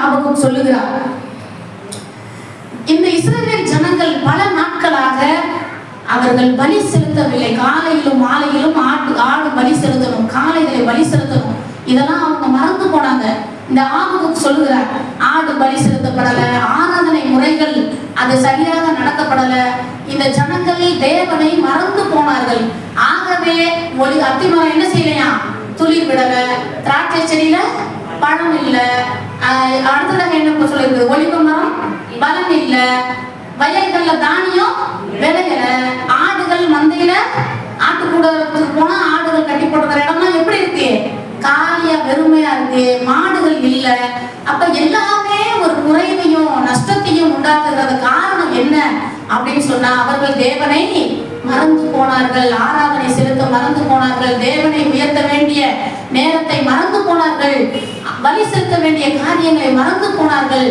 ஆபகுக் சொல்லுகிறார். இந்த இஸ்ரவேல் ஜனங்கள் பல நாட்களாக அவர்கள் பலி செலுத்தவில்லை. காலையிலும் மாலையிலும் ஆடு பலி செலுத்தணும், காளைகளை பலி செலுத்தணும், இதெல்லாம் அவங்க மறந்து போனாங்க. இந்த ஆபகுக் சொல்லுகிறார், ஆடு பலி செலுத்தப்படல, ஆராதனை முறைகள் அது சரியாக நடத்தப்படல, இந்த ஜனங்கள் தேவனை மறந்து போனார்கள். ஆகவே அத்திமரம் என்ன செய்யலையா, துளிர் விடல, திராட்சை செடியில பழம் இல்ல, அடுத்ததாக என்ன சொல்லிருக்கு, ஒலிவ மரம் பலன் இல்ல, வயல்கள்ல தானியம் விளையல, ஆடுகள் மந்தையில ஆட்டுக்கூடத்துக்கு போனா ஆடுகள் கட்டி போட்டுக்கிற இடம்லாம் எப்படி இருக்கு, காலியா வெறுமையா இருக்கு, மாடுகள் இல்ல. அப்ப எல்லாமே ஒரு குறைவையும் நஷ்டத்தையும் உண்டாக்குறது. காரணம் என்ன அப்படின்னு சொன்னா, அவர்கள் தேவனை மறந்து போனார்கள், ஆராதனை செலுத்த மறந்து போனார்கள், தேவனை உயர்த்த வேண்டிய நேரத்தை மறந்து போனார்கள், பலி செலுத்த வேண்டிய காரியங்களை மறந்து போனார்கள்.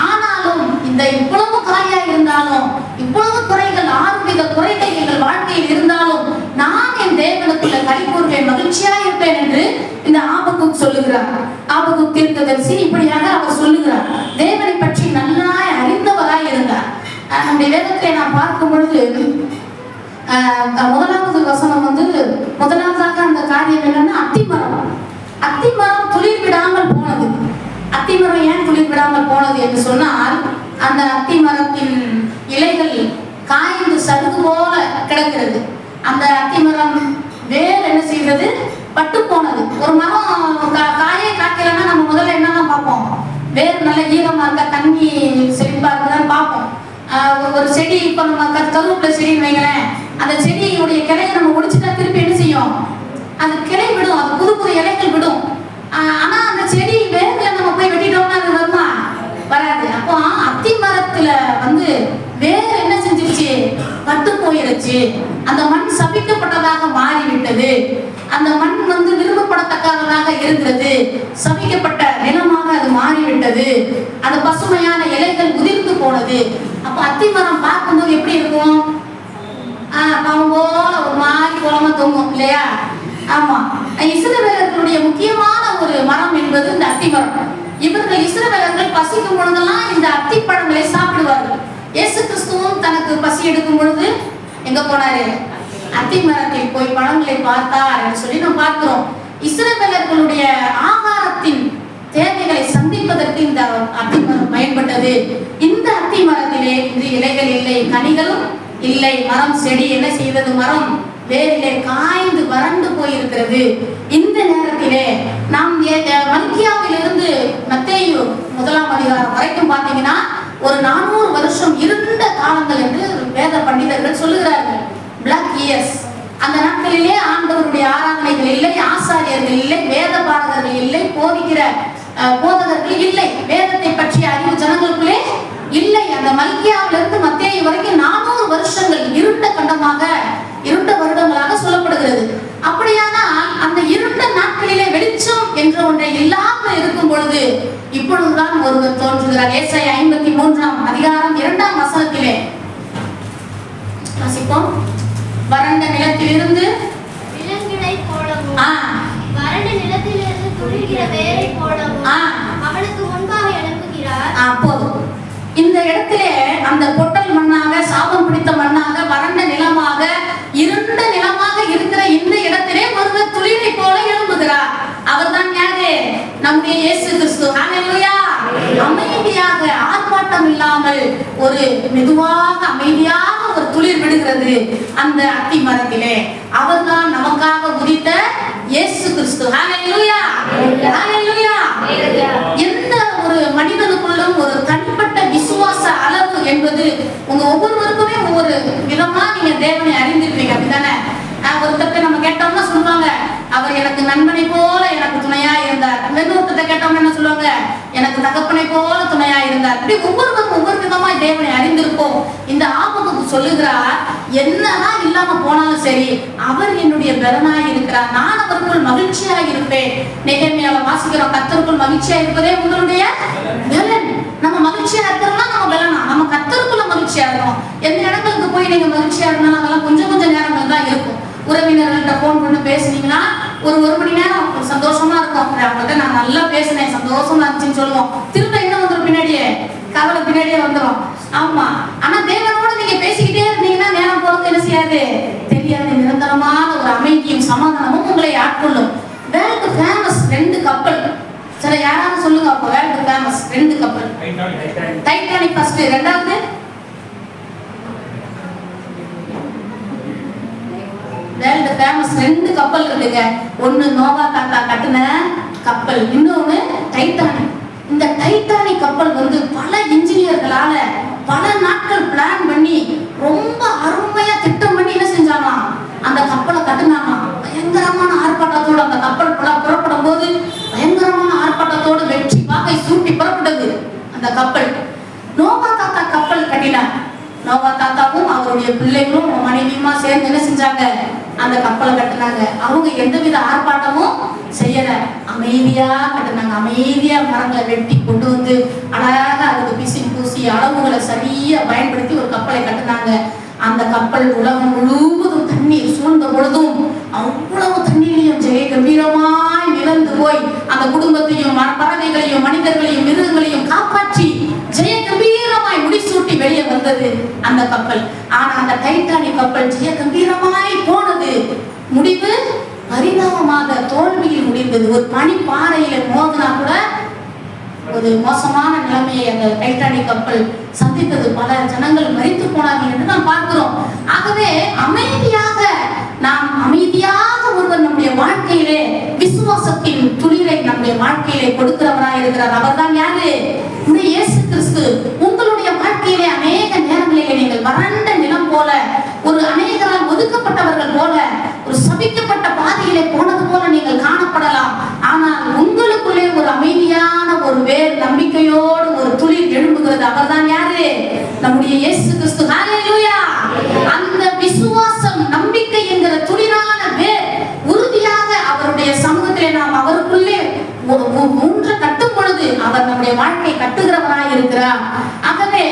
ஆனாலும் இந்த இவ்வளவு காரியா இருந்தாலும், இவ்வளவு குறைகள், 6 வித குறைகள் எங்கள் வாழ்க்கையில் இருந்தாலும், நான் என் தேவனுக்குள்ள களிகூறுவேன், மகிழ்ச்சியா இருப்பேன் என்று இந்த ஆபகுக் சொல்லுகிறார். ஆபகுக் தீர்க்கதரிசி இப்படியாக அவர் சொல்லுகிறார். தேவனை பற்றி நல்லாய் அறிந்தவராய் இருந்தார். நம்முடைய வேதத்தை நான் பார்க்கும் பொழுது முதலாவது வசனம் முதலாவதாக அந்த காரியம் என்னன்னா, அத்திமரம் துளிர் விடாமல் போனது. அத்திமரம் ஏன் துளிர் விடாமல் போனது என்று சொன்னால், அந்த அத்திமரத்தின் இலைகள் காய்ந்து சருகு போல கிடக்கிறது. அந்த அத்திமரம் வேர் என்ன செய்வது, பட்டு போனது. ஒரு மரம் காயே காய்க்கலன்னா நம்ம முதல்ல என்னதான் பார்ப்போம், வேர் நல்ல ஈரமா இருக்கா, தண்ணி செழிப்பா இருக்குதான்னு பார்ப்போம். ஒரு செடி, இப்ப நம்ம கருவேப்பிலை செடின்னு வைங்களேன், அந்த செடியுடைய கிளையை நம்ம ஒடிச்சுட்டா திருப்பி என்ன செய்யும், அது கிளை விடும், அது புது புது இலைகள் விடும். ஆனா அந்த செடி வேர்ல நம்ம போய் வெட்டிட்டோம்னா அது வருமா, வராது. அப்போ அத்தி மரத்துல வேர் என்ன செஞ்சிருச்சு, பட்டு போயிருச்சு. அந்த மண் சபிக்கப்பட்டதாக மாறிவிட்டது. அந்த மண் விரும்பப்படத்தக்கதாக இருக்கிறது, சபிக்கப்பட்ட நிலமாக அது மாறிவிட்டது. அந்த பசுமையான இலைகள் உதிர்ந்து போனது. அப்ப அத்திமரம் பார்க்கும்போது எப்படி இருக்கும், பாவம் போல ஒரு மாதிரி குளமா தொங்கும் இல்லையா? ஆமா, இஸ்ரவேலர்களுடைய முக்கியமான ஒரு மரம் என்பது இந்த அத்திமரம். இவர்கள் இஸ்ரவேலர்கள் பசிக்கும் பொழுதெல்லாம் இந்த அத்திப்பழங்களை சாப்பிடுவார்கள். இயேசு கிறிஸ்துவும் தனக்கு பசி எடுக்கும் பொழுது எங்க போனாரு, அத்திமரத்தில் போய் பழங்களை பார்த்தார் என்று சொல்லி நாம் பார்க்கிறோம். இஸ்ரவேலர்களுடைய ஆகாரத்தின் தேவைகளை சந்திப்பதற்கு இந்த அத்திமரம் பயன்பட்டது. இந்த அத்திமரத்திலே இன்று இலைகள் இல்லை, கனிகளும் இல்லை. மரம் செடி என்ன செய்தது, மரம் வேரிலே காய்ந்து வறண்டு போயிருக்கிறது. இந்த நேரத்திலே நாம் மல்கியாவிலிருந்து மத்தேயு 1ஆம் அதிகாரம் வரைக்கும் பார்த்தீங்கன்னா ஒரு 400 வருஷம் இருண்ட காலங்கள் என்று வேத பண்டிதர்கள் சொல்லுகிறார்கள். Black years. அந்த நாட்களிலே ஆண்டவருடைய ஆராதனைகள் இல்லை, ஆசாரியர்கள் இல்லை, வேத பாரகர்கள் இல்லை, போதிக்கிற போதகர்கள் இல்லை, வேதத்தை பற்றிய அறிவு ஜனங்களுக்குள்ளே இல்லை. அந்த மல்கியாவிலிருந்து மத்தேயு வரைக்கும் 400 வருஷங்கள் இருண்ட கண்டமாக, இருண்ட வருடங்களாக சொல்லப்படுகிறது. அப்படியானால் அந்த இருண்ட நாட்களிலே வெளிச்சம் என்ற ஒன்றை இல்லாமல் இருக்கும் பொழுது இப்பொழுதுதான் ஒருவர் தோன்றுகிறார். ஏசாயா 53ஆம் அதிகாரம் 2ஆம் வசனத்திலே வாசிப்போம். வறண்ட நிலத்திலிருந்து விலங்கினை போலவும், வறண்ட நிலத்திலிருந்து துளிர்கிற வேரை போலவும் அவனுக்கு முன்பாக எழுப்புகிறார். போதும். இந்த இடத்திலே அந்த பொட்டல் மண்ணாக, சாபம் பிடித்த மண்ணாக, வறண்ட நிலமாக, இருண்ட நிலமாக இருக்கிற இந்த இடத்திலே ஒருவர் துளிரை போல எழும்புகிறார். அவர் தான் யாரு, நம்முடைய இயேசு கிறிஸ்து. ஹல்லேலூயா. அமைதியாக, ஆர்ப்பாட்டம் இல்லாமல் ஒரு மெதுவாக அமைதியாக ஒரு துளிர் விடுகிறது அந்த அத்தி மரத்திலே. அவர் தான் நமக்காக உதித்த இயேசு கிறிஸ்து. ஹல்லேலூயா. ஹல்லேலூயா. எந்த ஒரு மனிதனுக்குள்ளும் ஒரு தனிப்பட்ட விசுவாச அளவு என்பது உங்க ஒவ்வொருவருக்குமே ஒவ்வொரு விதமா நீங்க தேவனை அறிந்திருப்பீங்க, அப்படித்தானே? ஒருத்தர் நம்ம கேட்டோம்னா சொல்லுவாங்க, அவர் எனக்கு நண்பனை போல எனக்கு துணையா இருந்தார். இன்னொருத்தரை கேட்டோம்னா என்ன சொல்லுவாங்க, எனக்கு தகப்பனை போல துணையா இருந்தார். இப்படி ஒவ்வொருவருக்கும் ஒவ்வொரு விதமா தேவனை அறிந்திருப்போம். இந்த ஆபகுக்கு சொல்லுகிறார், என்னதான் இல்லாம போனாலும் சரி, அவர் என்னுடைய பலனாய் இருக்கிறார், நான் அவருக்குள் மகிழ்ச்சியா இருப்பேன். நெகேமியாவை வாசிக்கிறோம், கர்த்தருக்குள் மகிழ்ச்சியா இருப்பதே உங்களுடைய பலன். நம்ம மகிழ்ச்சியா இருக்கிறோம்னா நம்ம பலனா, நம்ம கர்த்தருக்குள்ள மகிழ்ச்சியா இருக்கணும். எந்த இடங்களுக்கு போய் நீங்க மகிழ்ச்சியா இருந்தாலும் அதெல்லாம் கொஞ்சம் நேரங்கள் தான் இருக்கும். உறவினர்கள்ட்ட போன் பண்ணி பேசுனீங்கன்னா ஒரு மணி நேரம் சந்தோஷமா இருக்கும். அவங்கள்ட்ட நான் நல்லா பேசினேன், சந்தோஷமா இருந்துச்சுன்னு சொல்லுவோம். திரும்ப கவலை பின்னாடியே வந்துடும். ஆமா, ஆனா தேவனோட நீங்க பேசிக்கிட்டே இருந்தீங்கன்னா நேரம் போறது என்ன செய்யாது தெரியாது. நிரந்தரமான ஒரு அமைதியும் சமாதானமும் உங்களை ஆட்கொள்ளும். வேர்ல்டு ஃபேமஸ் 2 கப்பல். சரி, யாராவது சொல்லுங்க அப்போ வேர்ல்டு ஃபேமஸ் 2 கப்பல். டைட்டானிக் ஃபர்ஸ்ட், ரெண்டாவது வேர்ல்டு ஃபேமஸ் 2 கப்பல் இருக்குங்க. ஒன்னு நோவா தாத்தா கட்டின கப்பல், இன்னொன்னு டைட்டானிக். இந்த டைட்டானிக் கப்பல் வந்து பல இன்ஜினியர்களால பல நாட்கள் பிளான் பண்ணி ரொம்ப அருமையா திட்டம் பண்ணி என்ன செஞ்சாங்க, அந்த கப்பலை கட்டினாங்க. பயங்கரமான ஆர்ப்பாட்டத்தோடு அந்த கப்பல் புறப்படும் போது பயங்கரமான ஆர்ப்பாட்டத்தோடு வெற்றி வாகை சூட்டி புறப்பட்டது அந்த கப்பல். நோவா தாத்தா கப்பல் கட்டினார். நோவா தாத்தாவும் அவருடைய பிள்ளைகளும் மனைவியுமா சேர்ந்து என்ன செஞ்சாங்க, அந்த கப்பலை கட்டினாங்க. அவங்க எந்தவித ஆர்ப்பாட்டமும் செய்யல, அமைதியா கட்டினாங்க. அமைதியா மரங்களை வெட்டி கொண்டு வந்து அழகாக அதுக்கு பிசி பூசி அளவுகளை சரியா பயன்படுத்தி ஒரு கப்பலை கட்டினாங்க. அந்த கப்பல் உலகம் முழுவதும் தண்ணீர் சூழ்ந்த பொழுதும் அவ்வளவு தண்ணீரையும் ஜெய கம்பீரமாய் மிதந்து போய் அந்த குடும்பத்தையும் பறவைகளையும் மனிதர்களையும் மிருகங்களையும் காப்பாற்றி ஜெய கம்பீரமாய் முடிசூட்டி வெளியே வந்தது அந்த கப்பல். ஆனா அந்த டைட்டானிக் கப்பல் ஜெய கம்பீரமாய் போனது முடிவு பரிதாபமாக தோல்வியில் முடிந்தது. ஒரு பனிப்பாறையில மோதினா கூட ஒரு மோசமான நிலைமையை அந்த டைட்டானிக் கப்பல் சந்தித்தது. பல ஜனங்கள் மரித்து போனார்கள் என்று நாம் பார்க்கிறோம். ஆகவே நாம் அமைதியாக ஒருவர் நம்முடைய வாழ்க்கையிலே விசுவாசத்தின் துளிரை நம்முடைய வாழ்க்கையிலே கொடுக்கிறவராய் இருக்கிறார். அவர் தான் யாரு? இயேசு கிறிஸ்து. உங்களுடைய வாழ்க்கையிலே அநேக நேரங்களிலே நீங்கள் வறண்ட நிலம் போல, ஒரு அநேகரால் ஒதுக்கப்பட்டவர்கள் போல, ஒரு சபிக்கப்பட்ட பாதையிலே போனது போல நீங்கள் காணப்படலாம். ஆனால் உங்களுக்குள்ளே ஒரு அமைதியான ஒரு வேர், நம்பிக்கையோடு ஒரு துளிர் எழும்புகிறது. அவர் தான் யாரு? நம்முடைய இயேசு கிறிஸ்து. ஹல்லேலூயா! அந்த விசுவாசம், நம்பிக்கை என்கிற துளிரான வேர் உறுதியாக அவருடைய சமூகத்திலே நாம் அவருக்குள்ளே ஊன்ற கட்டும் பொழுது அவர் நம்முடைய வாழ்க்கை கட்டுகிறவராய் இருக்கிறார். ஆகவே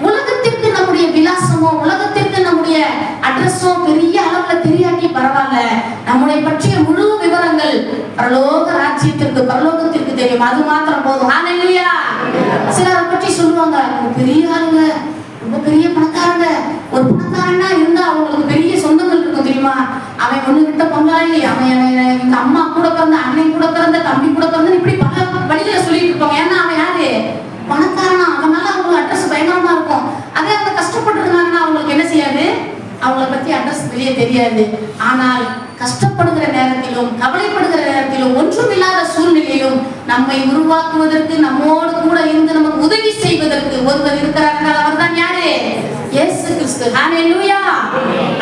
உலகத்திற்கு நம்முடைய விலாசமோ, உலகத்திற்கு நம்முடைய அட்ரஸோ பெரிய அளவுல தெரியாட்டி பரவாயில்ல, நம்முடைய பற்றிய முழு விவரங்கள் பரலோக ராஜ்யத்திற்கு, பரலோகத்திற்கு தெரியும். அது மாத்திரம் போதும். ஹல்லேலூயா! சிலரை பற்றி சொல்லுவாங்க, பெரிய ஆளுங்க, ரொம்ப பெரிய பணக்காரங்க. ஒரு பணக்காரனா இருந்தா அவங்களுக்கு பெரிய சொந்தங்கள் இருக்கும் தெரியுமா? அவன் ஒண்ணு விட்ட பங்காளி, அவன் எங்க அம்மா கூட பிறந்த, அண்ணன் கூட பிறந்த, தம்பி கூட பிறந்த, இப்படி பல வழியில சொல்லிட்டு இருப்பாங்க. ஏன்னா அவன் யாரு? பணக்காரனா. அதனால அவங்களுக்கு அட்ரஸ் பயங்கரமா இருக்கும். அதே அவங்க கஷ்டப்பட்டு இருந்தாங்கன்னா அவங்களுக்கு என்ன செய்யாது? அவங்கள பத்தி அட்ரஸ் வெளியே தெரியாது. ஆனால் கஷ்டப்படுகிற நேரத்திலும், கவலைப்படுகிற நேரத்திலும், ஒன்றுமில்லாத சூழ்நிலையிலும் நம்மை உருவாக்குவதற்கு, நம்மோடு கூட இருந்து நமக்கு உதவி செய்வதற்கு ஒருவர் இருக்கிறார்கள். அவர் தான் யாரு? இயேசு கிறிஸ்து. ஹல்லேலூயா!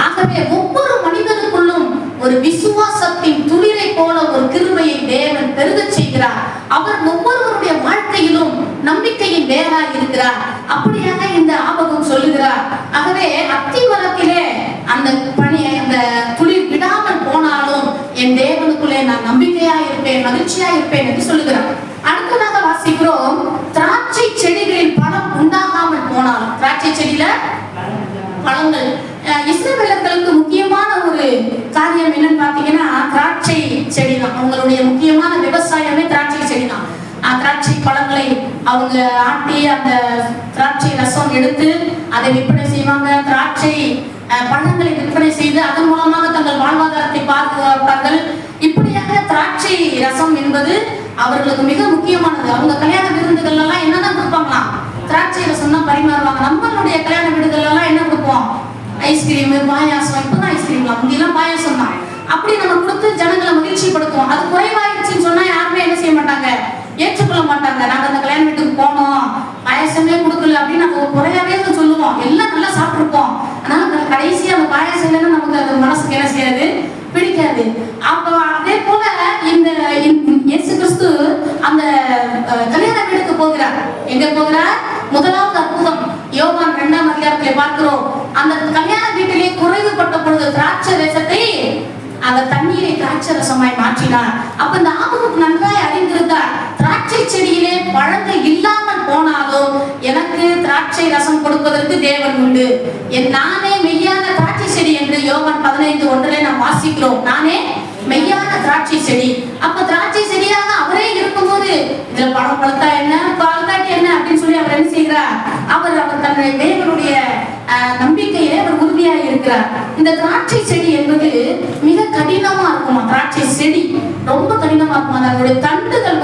ஆகவே ஒவ்வொரு மனிதனுக்குள்ளும் ஒரு விசுவாசத்தின் துளிரை போல ஒரு கிருபையை தேவன் பெருகச் செய்கிறார். அவர் ஒவ்வொருவருடைய வாழ்க்கையிலும் நம்பிக்கையின் வேராய் இருக்கிறார். அப்படியாக இந்த ஆபகம் சொல்லுகிறார். ஆகவே அத்தி மரத்திலே அந்த அந்த துளிர் விடாமல் போனாலும் என் தேவனுக்குள்ளே நான் நம்பிக்கையா இருப்பேன், மகிழ்ச்சியா இருப்பேன் என்று சொல்லுகிறார். அடுத்ததாக வாசிக்கிறோம், திராட்சை செடிகளில் பழம் உண்டாகாமல் போனாலும். திராட்சை செடியில பழங்கள், இஸ்ரவேலர்களுக்கு முக்கியமான ஒரு காரியம் என்னன்னு பாத்தீங்கன்னா திராட்சை செடி தான். அவங்களுடைய முக்கியமான விவசாயமே திராட்சை செடி தான். திராட்சை பழங்களை அவங்க ஆட்டி அந்த திராட்சை ரசம் எடுத்து அதை விற்பனை செய்வாங்க. திராட்சை பழங்களை விற்பனை செய்து அதன் மூலமாக தங்கள் வாழ்வாதாரத்தை பாதுகாப்பார்கள். இப்படியாக திராட்சை ரசம் என்பது அவர்களுக்கு மிக முக்கியமானது. அவங்க கல்யாண விருந்துகள் எல்லாம் என்னதான் கொடுப்பாங்களாம்? திராட்சை ரசம் தான் பரிமாறுவாங்க. நம்மளுடைய கல்யாண வீடுகள் எல்லாம் என்ன கொடுப்போம்? ஐஸ்கிரீம், பாயாசம். இப்பதான் ஐஸ்கிரீம்லாம், முந்தியெல்லாம் பாயாசம் தான். அப்படி நம்ம கொடுத்து ஜனங்களை மகிழ்ச்சிப்படுத்துவோம். அது குறைவாயிடுச்சுன்னு சொன்னா யாருமே என்ன செய்ய மாட்டாங்க, ஏற்றுக்கொள்ள மாட்டாங்க. நாங்க அந்த கல்யாண வீட்டுக்கு போனோம், பாயாசமே கொடுக்கல அப்படின்னு நம்ம குறையாவே சொல்லுவோம். எல்லாம் நல்லா சாப்பிட்டுருப்போம். அதனால கடைசி அந்த பாயாசம் இல்லைன்னா நமக்கு அது மனசுக்கு என்ன செய்யாது, பிடிக்காது. அப்போ அதே போல இந்த இயேசு கிறிஸ்து அந்த கல்யாண வீட்டுக்கு போகிறார். எங்க போகிறார்? முதலாவது அற்புதம் யோவான் 2ஆம் அதிகாரத்திலே பார்க்கிறோம். அந்த கல்யாண வீட்டிலே குறைவுபட்ட பொழுது திராட்சை ரசத்தை, அந்த தண்ணீரை திராட்சை ரசமாய் மாற்றினார். அப்ப இந்த ஆபத்து நன்றாய் அறிந்திருந்தார். திராட்சை செடியிலே பழங்கள் இல்லாமல் போனாலும் எனக்கு திராட்சை ரசம் கொடுப்பதற்கு தேவன் உண்டு. நானே மெய்யான திராட்சை செடி என்று யோவான் 15:1 நாம் வாசிக்கிறோம். நானே மெய்யான திராட்சை செடி. அப்ப திராட்சை செடியாக அவரே இருக்கும்போது இதுல பழம் பழுத்தா என்ன, பழுத்தாட்டி என்ன அப்படின்னு சொல்லி அவர் என்ன செய்கிறார்? தேவனுடைய நம்பிக்கையிலே அவர் உறுதியாக இருக்கிறார். இந்த திராட்சை செடி என்பது மிக கடினமா இருக்குமா. திராட்சை செடி ரொம்ப கடினமா இருக்குமா. அதனுடைய தண்டுகள்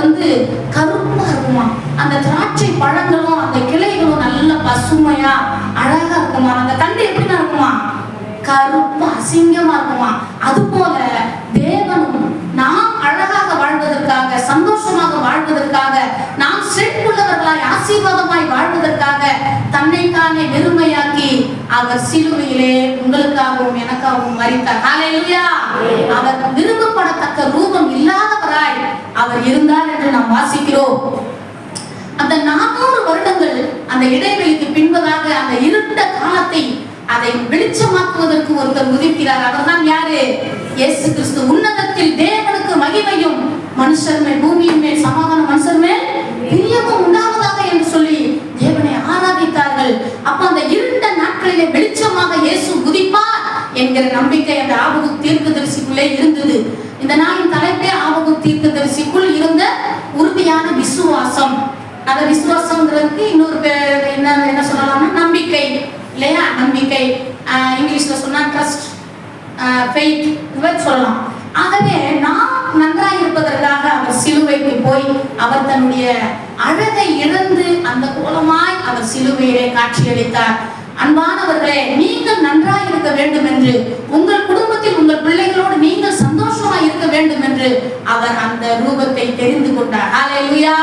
கருப்பா இருக்குமா. அந்த திராட்சை பழங்களும் அந்த கிளைகளும் நல்ல பசுமையா அழகா இருக்குமா. அந்த தண்டு எப்படின்னா இருக்குமா, கருப்பா அசிங்கமா இருக்குமா. அது போல தேவனும் நாம் அழகாக வாழ்வதற்காக, சந்தோஷமாக வாழ்வதற்காக, நாம் செழிப்புள்ளவர்களாய் ஆசீர்வாதமாய் வாழ்வதற்காக தன்னைத்தானே வெறுமையாக்கி அவர் சிலுவையிலே உங்களுக்காகவும் எனக்காகவும் மரித்தார். ஹல்லேலூயா. அவர் விரும்பப்படத்தக்க ரூபம் இல்லாதவராய் அவர் இருந்தார் என்று நாம் வாசிக்கிறோம். அந்த 400 வருடங்கள் அந்த இடைவெளிக்கு பின்பதாக அந்த இருண்ட காலத்தை அதை வெளிச்சமாக்குவதற்கு ஒருத்தர் உதிக்கிறார். அவர்தான் யாரு? இயேசு கிறிஸ்து. உன்னதத்தில் தேவனுக்கு மகிமையும் மனுஷர் மேல், பூமியின் மேல் சமாதானம், மனுஷர் மேல் பிரியமும் உண்டாவதாக என்று சொல்லி தேவனை ஆராதித்தார்கள். அப்ப அந்த இருண்ட நாட்களிலே வெளிச்சமாக இயேசு உதிப்பார் என்கிற நம்பிக்கை அந்த ஆபகுக் தீர்க்கதரிசிக்குள்ளே இருந்தது. இந்த நாளின் தலைப்பே ஆபகுக் தீர்க்கதரிசிக்குள் இருந்த உறுதியான விசுவாசம். அந்த விசுவாசம்ங்கிறதுக்கு இன்னொரு பேர் என்ன சொல்லலாம்னா நம்பிக்கை இல்லையா. நம்பிக்கை இங்கிலீஷ்ல சொன்னா ட்ரஸ்ட், ஃபெய்த் சொல்லலாம். ஆகவே நாம் நன்றாய் இருப்பதற்காக அவர் சிலுவைக்கு போய் அவர் தன்னுடைய அழகை இழந்து அந்த கோலமாய் அவர் சிலுவையிலே காட்சியளித்தார். அன்பானவர்களே, நீங்கள் நன்றாய் இருக்க வேண்டும் என்று, உங்கள் குடும்பத்தில் உங்கள் பிள்ளைகளோடு நீங்கள் சந்தோஷமாய் இருக்க வேண்டும் என்று அவர் அந்த ரூபத்தை தெரிந்து கொண்டார். ஹல்லேலூயா.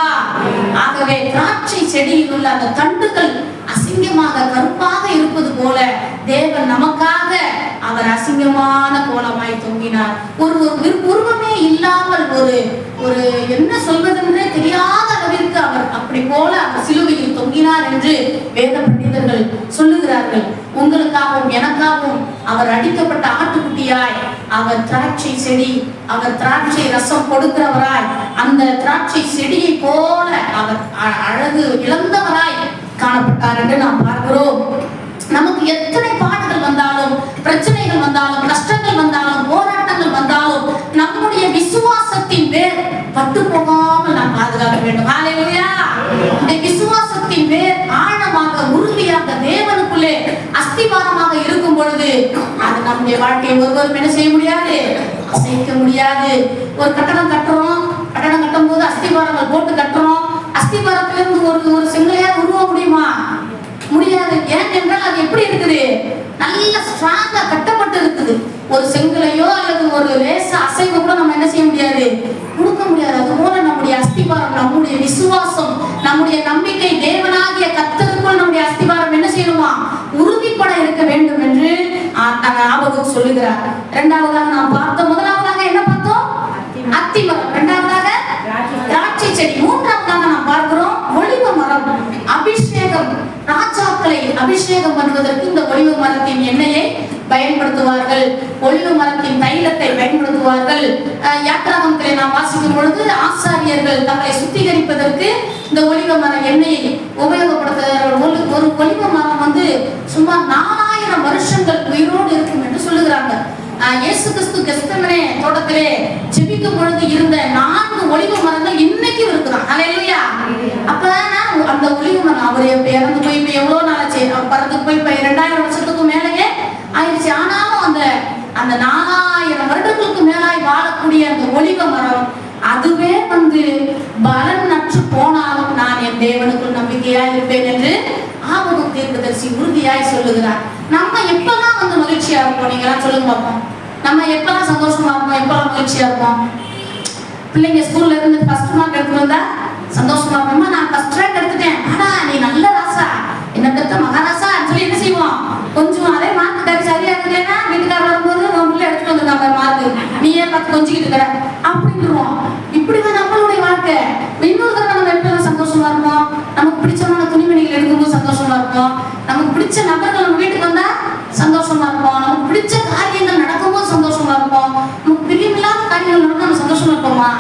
ஆகவே திராட்சை செடியில் உள்ள அந்த தண்டுகள் அசிங்கமாக கருப்பாக இருப்பது போல தேவன் நமக்காக அவர் அசிங்கமான கோலமாய் தொங்கினார். ஒரு உருவமே இல்லாமல் ஒரு என்ன சொல்வதென்றே தெரியாத அளவிற்கு அவர் அப்படி போல அவர் சிலுவையில் தொங்கினார் என்று வேத பண்டிதர்கள் சொல்லுகிறார்கள். உங்களுக்காகவும் எனக்காகவும் அவர் அடிக்கப்பட்ட ஆட்டுக்குட்டியாய், அவர் திராட்சை செடி, அவர் திராட்சை ரசம் கொடுக்கிறவராய், அந்த திராட்சை செடியை போல அவர் அழகு இழந்தவராய் காணப்பட்டார் என்று நாம் பார்க்கிறோம். நமக்கு எத்தனை பாடுகள் வந்தாலும், பிரச்சனைகள் வந்தாலும், கஷ்டங்கள் வந்தாலும், போராட்டங்கள் வந்தாலும் நம்முடைய விசுவாசத்தின் வேர் பட்டு போகாமல் நாம் பாதுகாக்க வேண்டும். ஹல்லேலூயா. இந்த விசுவாசத்தின் வேர் ஆழமாக உறுதியாக தேவனுக்குள்ளே அஸ்திவாரமாக இருக்கும் பொழுது அது நம்முடைய வாழ்க்கையை ஒருவரும் என்ன செய்ய முடியாது, அசைக்க முடியாது. ஒரு கட்டடம் கட்டுறோம், கட்டடம் கட்டும் போது அஸ்திவாரங்கள் போட்டு கட்டுறோம். அஸ்திவாரத்திலிருந்து ஒரு செங்கலையா உருவ முடியுமா? முடியாது. ஏன் என்றால் அது எப்படி இருக்குது, நல்ல ஸ்ட்ராங்கா கட்டப்பட்டு இருக்குது. ஒரு செங்கலையோ அல்லது ஒரு லேச அசைவு கூட நம்ம என்ன செய்ய முடியாது, கொடுக்க முடியாது. அதுபோல நம்முடைய அஸ்திவாரம், நம்முடைய விசுவாசம், நம்முடைய நம்பிக்கை தேவனாகிய கர்த்தருக்குள் நம்முடைய அஸ்திவாரம் என்ன செய்யணுமா, உறுதிப்பட இருக்க வேண்டும் என்று ஆபகுக் சொல்லுகிறார். இரண்டாவதாக நாம் பார்த்தோம், முதலாவதாக என்ன பார்த்தோம், அத்திமரம். இரண்டாவதாக திராட்சை செடி. மூன்றாவதாக நாம் பார்க்கிறோம் ஒலிவ மரம். அபிஷேகம், ராஜாக்களை அபிஷேகம் பண்ணுவதற்கு இந்த ஒலிவ மரத்தின் எண்ணெயை பயன்படுத்துவார்கள், ஒலிவ மரத்தின் தைலத்தை பயன்படுத்துவார்கள். யாத்திராகமத்திலே நாம் வாசிக்கும் பொழுது ஆசாரியர்கள் தங்களை சுத்திகரிப்பதற்கு இந்த ஒலிவ மர எண்ணெயை உபயோகப்படுத்துகிறார்கள். ஒரு ஒலிவ மரம் சுமார் 4000 வருஷங்கள் உயிரோடு இருக்கும் என்று சொல்லுகிறாங்க. இயேசு கிறிஸ்து கெத்செமனே தோட்டத்திலே ஜெபிக்கும் பொழுது இருந்த 4 ஒலிவ மரங்கள் இன்னைக்கும் இருக்குதான். ஹல்லேலூயா. அப்ப அந்த ஒலிவ மரம் அவர் இறந்து போய் இப்ப எவ்வளவு நாளாச்சு, அவர் பறந்து போய் இப்ப 2000 வருஷத்துக்கு மேலேயே ஆயிடுச்சு. ஆனாலும் அந்த 4000 வருடங்களுக்கு மேலாய் வாழக்கூடிய அந்த ஒலிவ மரம் அதுவே பலன் நற்று போனாலும் நான் என் தேவனுக்குள் நம்பிக்கையாய் இருப்பேன் என்று ஆபகுக் தீர்க்கதரிசி உறுதியாய் சொல்லுகிறார். நம்ம எப்பெல்லாம் மகிழ்ச்சியா இருப்போம், நீங்க எல்லாம் சொல்லுங்க பார்ப்போம். நம்ம எப்பெல்லாம் சந்தோஷமா இருப்போம், எப்பெல்லாம் மகிழ்ச்சியா இருப்போம்? பிள்ளைங்க ஸ்கூல்ல இருந்து ஃபர்ஸ்ட் மார்க் எடுத்து வந்தா சந்தோஷமா இருப்போமா, நான் ஃபர்ஸ்ட் ரேங்க் எடுத்துட்டேன், ஆனா நீ நல்ல ராசா, என்ன பெத்த மகாராசா சொல்லி என்ன செய்வோம், கொஞ்சம் அதே மார்க் சரியா இருக்கலன்னா வீட்டுக்கார வரும்போது உன் பிள்ளை எடுத்துட்டு வந்துருக்காங்க மார்க், நீயே பார்த்து கொஞ்சிக்கிட்டு இருக்கிற அப்படின்னுவோம். இப்படிதான் நம்மளுடைய வாழ்க்கை. இன்னொரு தடவை நம்ம எப்பெல்லாம் சந்தோஷமா இருப்போம், நமக்கு பிடிச்சமான துணிமணிகள் எடுக்கும்போது சந்தோஷமா இருப்போம், நமக்கு பிடிச்ச நபர்கள் நம்ம வீட்டுக்கு வந்தா சந்தோஷமா இருப்போம், நமக்கு பிடிச்ச காரியங்கள் நடக்கும்போது சந்தோஷமா இருப்போம். நமக்கு பிரியமில்லாத காரியங்கள் நடக்கும் நம்ம சந்தோஷமா இருப்போமா?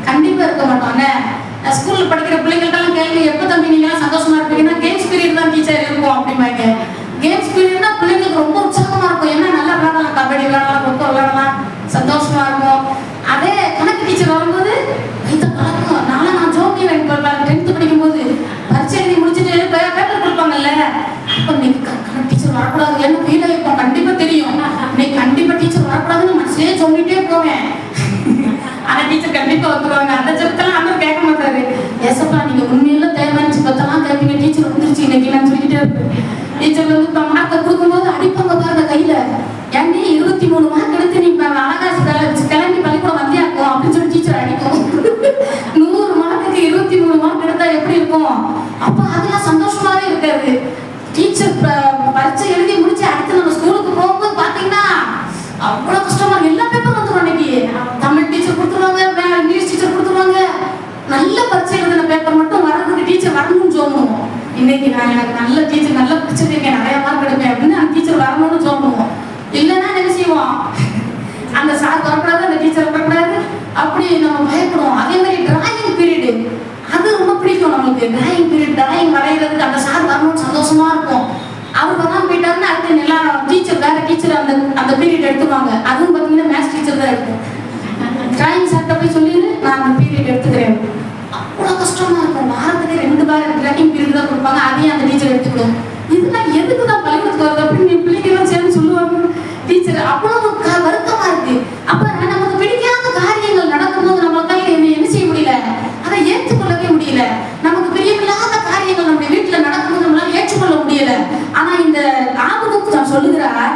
கண்டிப்பா இருக்க மாட்டோம். ஸ்கூல்ல படிக்கிற பிள்ளைங்களுக்கெல்லாம் கேள்வி, எப்ப தம்பி நீங்க எல்லாம் சந்தோஷமா இருப்பீங்கன்னா கேம்ஸ் பீரியட் தான் டீச்சர் இருக்கும் அப்படிம்பாங்க. கேம்ஸ் பீரியட்னா பிள்ளைங்களுக்கு ரொம்ப உற்சாகமா இருக்கும். ஏன்னா நல்லா விளையாடலாம், கபடி விளையாடலாம், கொக்கோ விளையாடலாம், சந்தோஷமா இருக்கும். அதே கணக்கு டீச்சர் வரும்போது இந்த கணக்கு நான் ஜோக்கி 10th படிக்கும் போது பரீட்சை எழுதி முடிச்சுட்டு பேப்பர் கொடுப்பாங்கல்ல, அப்ப இன்னைக்கு டீச்சர் வரக்கூடாது என்ன ஃபீல் ஆயிருப்போம். கண்டிப்பா தெரியும் இன்னைக்கு கண்டிப்பா டீச்சர் வரக்கூடாதுன்னு மனசுலயே சொல்லிட்டே போவேன். ஆனா டீச்சர் கண்டிப்பா வந்துருவாங்க. அந்த ஜெபத்தெல்லாம் ஆண்டவர் கேட்க மாட்டாரு. ஏசப்பா நீங்க உண்மையில தேவையான ஜெபத்தெல்லாம் கேட்பீங்க, டீச்சர் வந்துருச்சு இன்னைக்கு நான் சொல்லிட்டே இருப்பேன். டீச்சர் வந்து இப்ப மார்க்கை கொடுக்கும்போது அடிப்பாங்க பாருங்க கையில. ஏன்டி 23 மார்க் எடுத்து நீ அழகாசு கிளம்பி பள்ளிக்கூடம் வந்தியாக்கும் அப்படின்னு சொல்லி டீச்சர் அடிக்கும். 100 மார்க்குக்கு 23 மார்க் எடுத்தா எப்படி இருக்கும்? அப்ப அதெல்லாம் சந்தோஷமாவே இருக்காது. டீச்சர் பரீட்சை எழுதி முடிச்சு அடுத்து நம்ம ஸ்கூலுக்கு போகும்போது பாத்தீங்கன்னா அவ்வளவு கஷ்டமா எல்லா பேப்பரும் வந்துடும். அன்னைக்கு தமிழ் டீச்சர் கொடுத்துருவாங்க, இங்கிலீஷ் டீச்சர் கொடுத்துருவாங்க. நல்ல பரீட்சை எழுதின பேப்பர் மட்டும் வரதுக்கு டீச்சர் வரணும்னு சொல்லணும். இன்னைக்கு நான் எனக்கு நல்ல டீச்சர் நல்லா படிச்சிருக்கேன், நிறைய மார்க் எடுப்பேன் அப்படின்னு அந்த டீச்சர் வரணும்னு சொல்லணும். இல்லைன்னா என்ன செய்வோம், அந்த சார் வரக்கூடாது, அந்த டீச்சர் வரக்கூடாது, அப்படி நம்ம பயப்படுவோம். அதே மாதிரி டிராயிங் பீரியடு அது ரொம்ப பிடிக்கும் நமக்கு. டிராயிங் பீரியட் டிராயிங் வரைகிறதுக்கு அந்த சார் வரணும்னு சந்தோஷமா இருக்கும். அவர் வராமல் போயிட்டாருன்னா அடுத்து எல்லா டீச்சர் வேற டீச்சர் அந்த பீரியட் எடுத்துவாங்க. அதுவும் பார்த்தீங்கன்னா மேத்ஸ் டீச்சர் தான் எடுக்கும். டிராயிங் சார்ட்ட போய் சொல்லி நான் அந்த பீரியட் எடுத்துக்கிறேன். அவ்வளோ கஷ்டமா இருக்கும். வாரத்துக்கு 2 வாரம் டிராயிங் பீரியட் தான் கொடுப்பாங்க, அதையும் அந்த டீச்சர் எடுத்துக்கிடும். இதெல்லாம் எதுக்கு தான் பள்ளிக்கூடத்துக்கு வருது அப்படின்னு பிள்ளைங்கெல்லாம் சேர்ந்து சொல்லுவாங்க. டீச்சர் அவ்வளவு வருத்தமா இருக்கு. அப்ப நமக்கு பிடிக்காத காரியங்கள் நடக்கும்போது நம்ம கையில என்ன செய்ய முடியல, அதை ஏற்றுக்கொள்ளவே முடியல. நமக்கு பிரியமில்லாத காரியங்கள் நம்முடைய வீட்டுல நடக்கும்போது நம்மளால ஏற்றுக்கொள்ள முடியல. ஆனா இந்த ஆபத்துக்கு நான் சொல்லுகிறார்,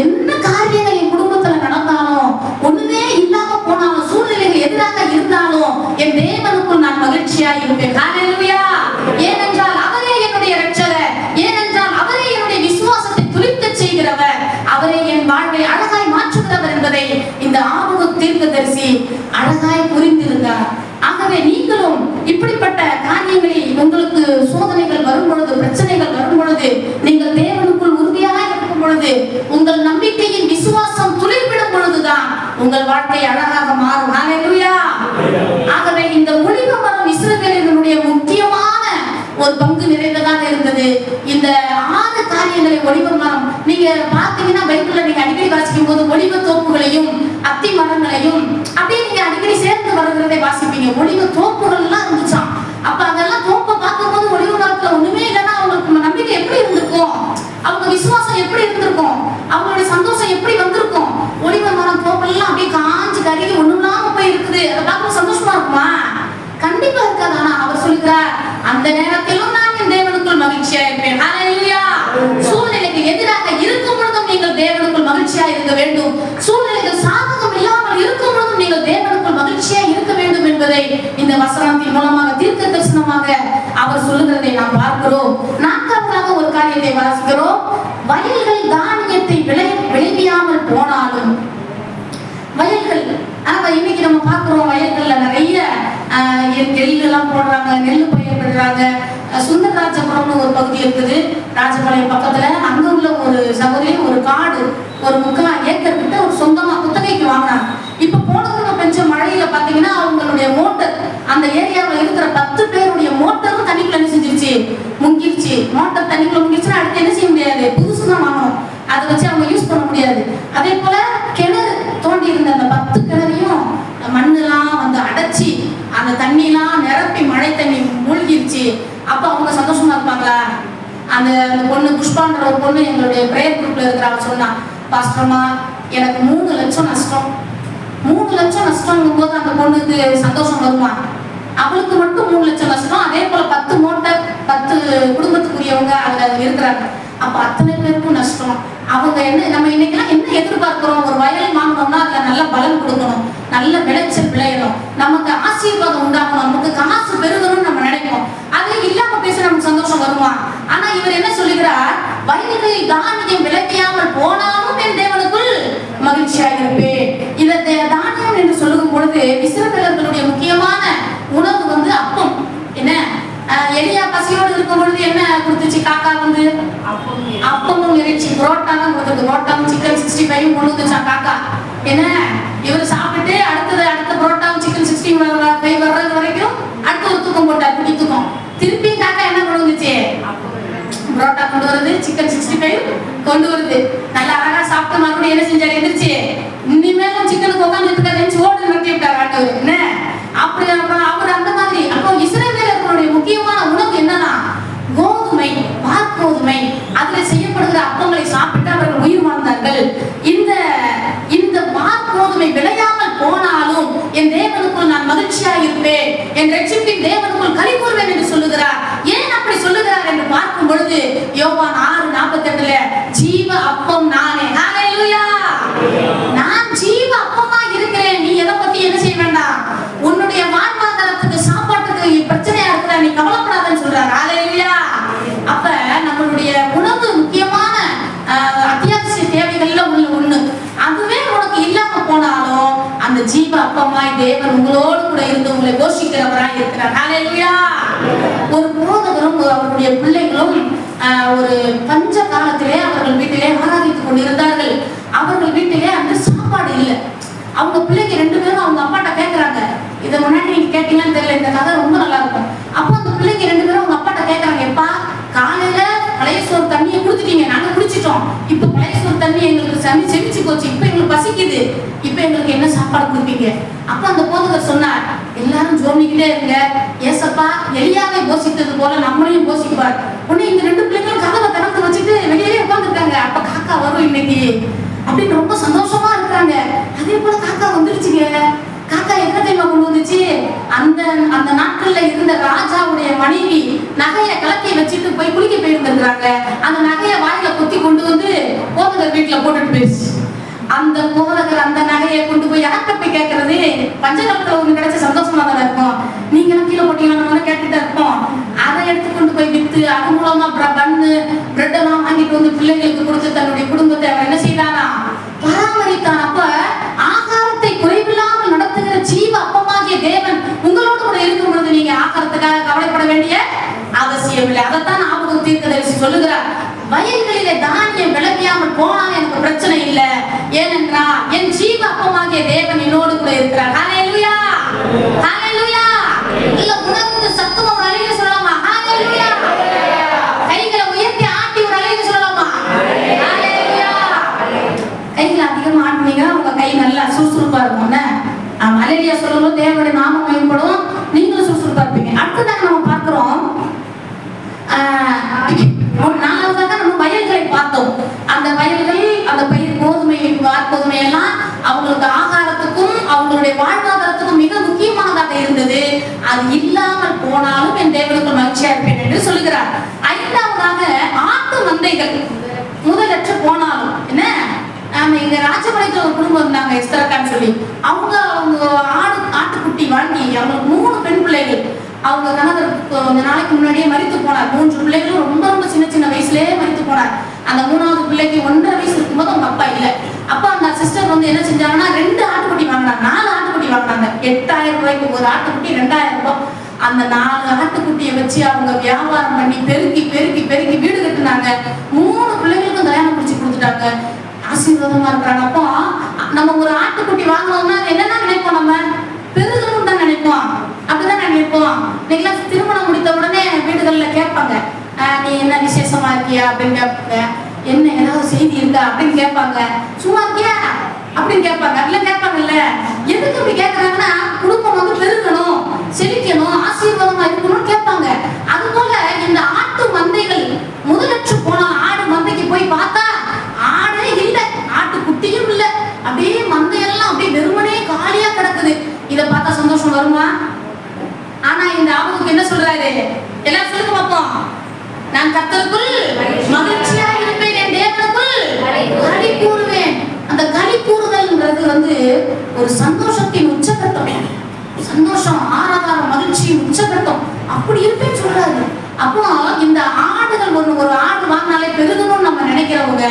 என்ன காரியங்கள் என் குடும்பத்துல நடந்தாலும், ஒண்ணுமே இல்லாம போனாலும், சூழ்நிலைகள் எதிராக இருந்தாலும் என் தேவனுக்குள் நான் மகிழ்ச்சியா இருப்பேன். ஹல்லேலூயா. ஏனென்றால் அவரே என்னுடைய இரட்சகர், ஏனென்றால் அவரே என்னுடைய விசுவாசத்தை துளிர்க்க செய்கிறவர், அவரே என் வாழ்வை அழகாய் மாற்றுகிறவர் என்பதை இந்த ஆபத்து தீர்க்கதரிசி அழகாய் புரிந்திருந்தார். ஆகவே நீங்களும் இப்படிப்பட்ட காரியங்களில் உங்களுக்கு சோதனைகள் வரும் பொழுது, பிரச்சனைகள் வரும் பொழுது, நீங்கள் தேவனுக்குள் உறுதியாக இருக்கும் பொழுது, உங்கள் நம்பிக்கையின் விசுவாசம் துளிர்விடும் பொழுதுதான் உங்கள் வாழ்க்கை அழகாக மாறும். ஹல்லேலூயா. ஆகவே இந்த ஒலிவ மரம் இஸ்ரவேலினுடைய முக்கியமான ஒரு பங்கு நிறைந்ததாக இருந்தது. இந்த 6 காரியங்களை ஒலிவ மரம் நீங்க பாத்தீங்கன்னா பைபிள்ல நீங்க அடிக்கடி வாசிக்கும் போது ஒலிவ தோப்புகளையும் அத்தி மரங்களையும் அப்படியே நீங்க அடிக்கடி சேர்ந்து வருகிறதை வாசிப்பீங்க. ஒலிவ தோப்புகள் எல்லாம் இருந்துச்சாம். அப்ப அதெல்லாம் தோப்பை பார்க்கும் போது ஒலிவ மரத்துல ஒண்ணுமே இல்லைன்னா அவங்களுக்கு நம்பிக்கை எப்படி இருந்திருக்கும், அவங்க விசுவாசம் எப்படி இருந்திருக்கும், அவங்களுடைய சந்தோஷம் எப்படி வந்திருக்கும். ஒலிவ மரம் தோப்பெல்லாம் அப்படியே காஞ்சு கருகி ஒண்ணுமில்லாம போய் இருக்குது. அதை பார்க்க சந்தோஷமா இருக்குமா? கண்டிப்பா இருக்காது. ஆனா அவர் சொல்கிறார், அந்த நேரத்திலும் நான் என் தேவனுக்குள் மகிழ்ச்சியா இருப்பேன். ஹல்லேலூயா. சூழ்நிலைக்கு எதிராக இருக்கும் பொழுதும் நீங்கள் தேவனுக்குள் மகிழ்ச்சியா இருக்க வேண்டும். சூழ்நிலைகள் சாதகம் இல்லாமல் இருக்கும் பொழுதும் நீங்கள் தேவனுக்குள் மகிழ்ச்சியா இருக்க வேண்டும் என்பதை இந்த வசனத்தின் மூலமாக தீர்க்க தரிசனமாக அவர் சொல்லுகிறதை நாம் பார்க்கிறோம். 4ஆவதாக ஒரு காரியத்தை வாசிக்கிறோம். வயல்கள் தானியத்தை விளைவியாமல் போனாலும், வயல்கள் இன்னைக்கு நம்ம பார்க்கிறோம் வயல்கள்ல நிறைய நெல்லாம் போடுறாங்க, நெல் பயிரிடுறாங்க. சுந்தரராஜபுரம்னு ஒரு பகுதி இருக்குது ராஜபாளையம் பக்கத்துல. அங்க உள்ள ஒரு சகோதரி ஒரு காடு ஒரு 3/4 ஏக்கர் கிட்ட ஒரு சொந்தமா குத்தகைக்கு வாங்கினாங்க. இப்ப போனதுக்கு பெஞ்ச மழையில பாத்தீங்கன்னா அவங்களுடைய மோட்டர், அந்த ஏரியாவில் இருக்கிற 10 பேருடைய மோட்டரும் தண்ணிக்குள்ள என்ன செஞ்சிருச்சு, முங்கிருச்சு. மோட்டர் தண்ணிக்குள்ள முங்கிருச்சுன்னா அடுத்து என்ன செய்ய முடியாது, புதுசுதான் வாங்கணும். அதை வச்சு அவங்க யூஸ் பண்ண முடியாது. அதே போல கிணறு தோண்டி இருந்த அந்த 10 கிணறையும் மண்ணெல்லாம் வந்து அடைச்சி அந்த தண்ணியெல்லாம் நிரப்பி மழை தண்ணி மூழ்கிருச்சு. அப்ப அவங்க சந்தோஷமா இருப்பாங்களா? அந்த பொண்ணு புஷ்பான்ற ஒரு பொண்ணு எங்களுடைய பிரேயர் குரூப்ல இருக்கிறாங்க சொன்னா, பாஸ்டர்மா எனக்கு 3 லட்சம் நஷ்டம். 3 லட்சம் நஷ்டங்கும் போது அந்த பொண்ணுக்கு சந்தோஷம் வருமா? அவளுக்கு மட்டும் 3 லட்சம் நஷ்டம். அதே போல 10 மோட்டர் 10 குடும்பத்துக்குரியவங்க அதுல இருக்கிறாங்க. அப்ப அத்தனை பேருக்கும் நஷ்டம். அவங்க என்ன, நம்ம இன்னைக்கெல்லாம் என்ன எதிர்பார்க்கிறோம், ஒரு வயல் வாங்கணும்னா அதுல நல்ல பலன் கொடுக்கணும், நல்ல விளைச்சல் விளையணும், நமக்கு ஆசீர்வாதம் உண்டாகணும், நமக்கு காசு பெருகணும்னு நம்ம நினைப்போம். அது இல்லாம பேச நமக்கு சந்தோஷம் வருமா? ஆனா இவர் என்ன சொல்லுகிறார், வயல்களில் தானியம் விளைவியாமல் போனாலும் என் தேவனுக்குள் மகிழ்ச்சியாக இருப்பேன். இதை தானியம் என்று சொல்லும் பொழுது இஸ்ரவேலர்களுடைய முக்கியமான உணவு வந்து அப்பம். என்ன எலியா பசியோடு இருக்கும் பொழுது என்ன கொடுத்துச்சு காக்கா வந்து, அப்பமும் இறைச்சி புரோட்டாவும் கொடுத்துருக்கு. புரோட்டாவும் சிக்கன் 65 கொண்டு வந்துச்சா காக்கா. என்ன இவர் சாப்பிட்டு அடுத்த புரோட்டாவும் சிக்கன் 65 வர்றது வரைக்கும் அடுத்த ஒரு தூக்கம் போட்டார், குடி தூக்கம். திருப்பி காக்கா என்ன கொண்டு வந்துச்சு, புரோட்டா கொண்டு வருது, சிக்கன் 65 கொண்டு வருது. நல்லா அழகா சாப்பிட்டு மறுபடியும் என்ன செஞ்சாரு, எந்திரிச்சு இனிமேலும் சிக்கனுக்கு உட்காந்து ஓடு நிறுத்தி விட்டார் ஆட்டவர். என்ன அப்படி அவர் அந்த மாதிரி. அப்போ இஸ்ரவேலர்களுடைய முக்கியமான உணவு என்னன்னா கோதுமை, வார்கோதுமை, பாருங்கள், இந்த இந்த வார்கோதுமை விளையாமல் போனாலும் என் தேவனுக்குள் நான் மகிழ்ச்சியாக இருப்பேன், என் ரட்சிப்பின் தேவனுக்குள் களி கூறுவேன் என்று சொல்லுகிறார். ஏன் அப்படி சொல்லுகிறார் என்று பார்க்கும் பொழுது யோவான் 6:48 ஜீவ அப்பம் நானே. ஹல்லேலூயா. நான் ஜீவ அப்பமா இருக்கிறேன். நீ எதை பத்தி என்ன செய்ய வேண்டாம், உன்னுடைய வாழ்வாதாரத்துக்கு சாப்பாட்டுக்கு பிரச்சனையா இருக்கிற நீ கவலைப்படாதன்னு சொல்றாரு. ஹல்லேலூயா. அப்ப நம்மளுடைய உணவு முக்கியமான அத்தியாவசிய தேவைகள்ல உள்ள ஒண்ணு. அதுவே உனக்கு இல்லாம போனாலும் அந்த ஜீவ அப்பமாய் தேவன் உங்களோடு கூட இருந்து உங்களை போஷிக்கிறவராய் இருக்கிறார். ஹல்லேலூயா. ஒரு போதகரும் அவருடைய பிள்ளைகளும் ஒரு பஞ்ச காலத்திலே அவர்கள் வீட்டிலே ஆராதித்துக் கொண்டிருந்தார்கள். அவர்கள் வீட்டிலே அந்த சாப்பாடு இல்லை. அவங்க பிள்ளைங்க 2 பேரும் அவங்க அப்பாட்ட கேட்கறாங்க. இதை முன்னாடி நீங்க கேட்டீங்கன்னு தெரியல, இந்த கதை ரொம்ப நல்லா இருக்கும். அப்போ அந்த பிள்ளைங்க 2 பேரும் அவங்க அப்பாட்ட கேட்கறாங்க, எப்பா காலையில பழைய சோறு தண்ணியை குடிச்சிட்டீங்க, நாங்க குடிச்சிட்டோம், இப்ப பழைய சோறு தண்ணி எங்களுக்கு செமிச்சு போச்சு, இப்ப எங்களுக்கு பசிக்குது, இப்ப எங்களுக்கு என்ன சாப்பாடு கொடுப்பீங்க? அப்ப அந்த போதகர் சொன்னார், எல்லாரும் ஜோமிக்கிட்டே இருங்க, ஏசப்பா எலியாவை போஷித்தது போல நம்மளையும் போஷிப்பார். உடனே இந்த 2 பிள்ளைங்களும் கதவை திறந்து வச்சுட்டு வெளியே உட்காந்துருக்காங்க. அப்ப காக்கா வரும் இன்னைக்கு அப்படின்னு ரொம்ப சந்தோஷமா இருக்கிறாங்க. அதே போல காக்கா வந்துருச்சுங்க. காக்கா என்ன தெரியுமா கொண்டு வந்துச்சு? அந்த நாட்கள்ல இருந்த ராஜாவுடைய மனைவி நகையை கலக்கி வச்சுட்டு போய் குளிக்க போயிருந்திருக்கிறாங்க. அந்த நகையை வாயில குத்தி கொண்டு வந்து போதகர் வீட்டுல போட்டுட்டு போயிடுச்சு. அந்த போதகர் அந்த நகையை கொண்டு போய் யார்கிட்ட போய் கேட்கறது? பஞ்சகாலத்துல ஒண்ணு கிடைச்ச சந்தோஷமா தானே இருக்கும். நீங்க கீழே போட்டீங்கன்னு கேட்டுட்டு இருப்போம். அதை எடுத்து கொண்டு போய் வித்து அது மூலமா பண்ணு பிரெட் எல்லாம் வாங்கிட்டு வந்து பிள்ளைங்களுக்கு கொடுத்து தன்னுடைய குடும்பத்தை அவர் என்ன செய்தானா பராமரித்தான். அப்ப ஆகாரத்தை குறைவில்லாமல் நடத்துகிற ஜீவ அப்பமாகிய தேவன் உங்களோடு கூட இருக்கும் பொழுது நீங்க ஆகாரத்துக்காக கவலைப்பட வேண்டிய அவசியம் இல்லை. அதைத்தான் ஆபகம் தீர்க்கதரிசி சொல்லுகிறார். வயல்களிலே தானியம் விளையாமல் போனால் எனக்கு பிரச்சனை இல்லை, ஏனென்றால் என் ஜீவ அப்பமாகிய தேவன் என்னோடு கூட இருக்கிறார். ஹல்லேலூயா. ஹல்லேலூயா. இல்ல உணர்ந்து சத்தமா ஒரு அலையில சொல்லலாமா? ஹல்லேலூயா. கைகளை உயர்த்தி ஆட்டி ஒரு அலையில சொல்லலாமா? ஹல்லேலூயா. கைகளை அதிகமா ஆட்டினீங்க உங்க கை நல்லா சுறுசுறுப்பா இருக்கும். ஹல்லேலூயா சொல்லும்போது தேவனுடைய நாமம் மேம்படும், நீங்களும் சுறுசுறுப்பா இருப்பீங்க. அடுத்ததாக நம்ம பார்க்கிறோம், நாலாவதாக நம்ம வயல்களை பார்த்தோம். அந்த வயல்கள், அந்த பயிர் கோதுமை வார்கோதுமை எல்லாம் அவங்களுக்கு ஆகாரத்துக்கும் அவங்களுடைய வாழ்வாதாரத்துக்கும் மிக முக்கியமானதாக இருந்தது. அது இல்லாமல் போனாலும் என் தேவனுக்கு மகிழ்ச்சியா இருப்பேன் என்று சொல்லுகிறார். 5வதாக ஆட்டு மந்தைகள் முதலற்று போனாலும் என்ன, எங்க ராஜபாளையத்துல ஒரு குடும்பம் இருந்தாங்க, எஸ்தரக்கான்னு சொல்லி. அவங்க ஆட்டுக்குட்டி வாங்கி அவங்களுக்கு 3 பெண் பிள்ளைகள். அவங்க கணவர் கொஞ்ச நாளைக்கு முன்னாடியே மரித்து போனார். 3 பிள்ளைகளும் ரொம்ப ரொம்ப சின்ன வயசுலயே மரித்து போனார். அந்த 3வது பிள்ளைக்கு 1.5 வயசு இருக்கும்போது அவங்க அப்பா இல்லை. அப்ப அந்த சிஸ்டர் வந்து என்ன செஞ்சாங்கன்னா 2 ஆட்டுக்குட்டி வாங்கினாங்க, 4 ஆட்டுக்குட்டி வாங்கினாங்க. 8000 ரூபாய்க்கு ஒரு ஆட்டுக்குட்டி 2000 ரூபாய். அந்த 4 ஆட்டுக்குட்டியை வச்சு அவங்க வியாபாரம் பண்ணி பெருக்கி வீடு கட்டுனாங்க. 3 பிள்ளைகளுக்கும் கல்யாணம் முடிச்சு கொடுத்துட்டாங்க. ஆசீர்வாதமா இருக்கிறாங்க. அப்போ நம்ம ஒரு ஆட்டுக்குட்டி வாங்கணும்னா என்னதான் நினைப்போம், நம்ம பெருகணும் தான் நினைப்போம், அப்படிதான் நினைப்போம். இன்னைக்கு திருமணம் முடித்த உடனே வீடுகள்ல கேட்பாங்க, நீ என்ன விசேஷமா இருக்கியா அப்படின்னு கேட்பாங்க, என்ன ஏதாவது செய்தி இருக்கா அப்படின்னு கேட்பாங்க, சும்மா இருக்கியா அப்படின்னு கேட்பாங்க. அப்படிலாம் கேட்பாங்கல்ல. எதுக்கு அப்படி கேட்கறாங்கன்னா குடும்பம் வந்து பெருகணும், செழிக்கணும், ஆசீர்வாதமா இருக்கணும்னு கேட்பாங்க. அது போல இந்த ஆட்டு மந்தைகள் முதலற்று போனா ஆடு மந்தைக்கு போய் பார்த்தா ஆடே இல்லை, ஆட்டுக்குட்டியும் இல்லை, அப்படியே மந்தையெல்லாம் அப்படியே வெறுமனே காலியா கிடக்குது. இதை பார்த்தா சந்தோஷம் வருமா? ஆனா இந்த ஆபத்துக்கு என்ன சொல்றாரு? எல்லாம் சொல்லுங்க பார்ப்போம். நான் கர்த்தருக்குள் மகிழ்ச்சியா இருப்பேன், என் தேவனுக்குள் களி கூறுவேன். அந்த களி கூறுதல்ன்றது வந்து ஒரு சந்தோஷத்தின் உச்சகட்டம். சந்தோஷம், ஆராதாரம், மகிழ்ச்சியின் உச்சகட்டம். அப்படி இருப்பேன்னு சொல்றாரு. அப்போ இந்த ஆடுகள் ஒரு ஆடு வாங்கினாலே பெருகணும்னு நம்ம நினைக்கிறவங்க,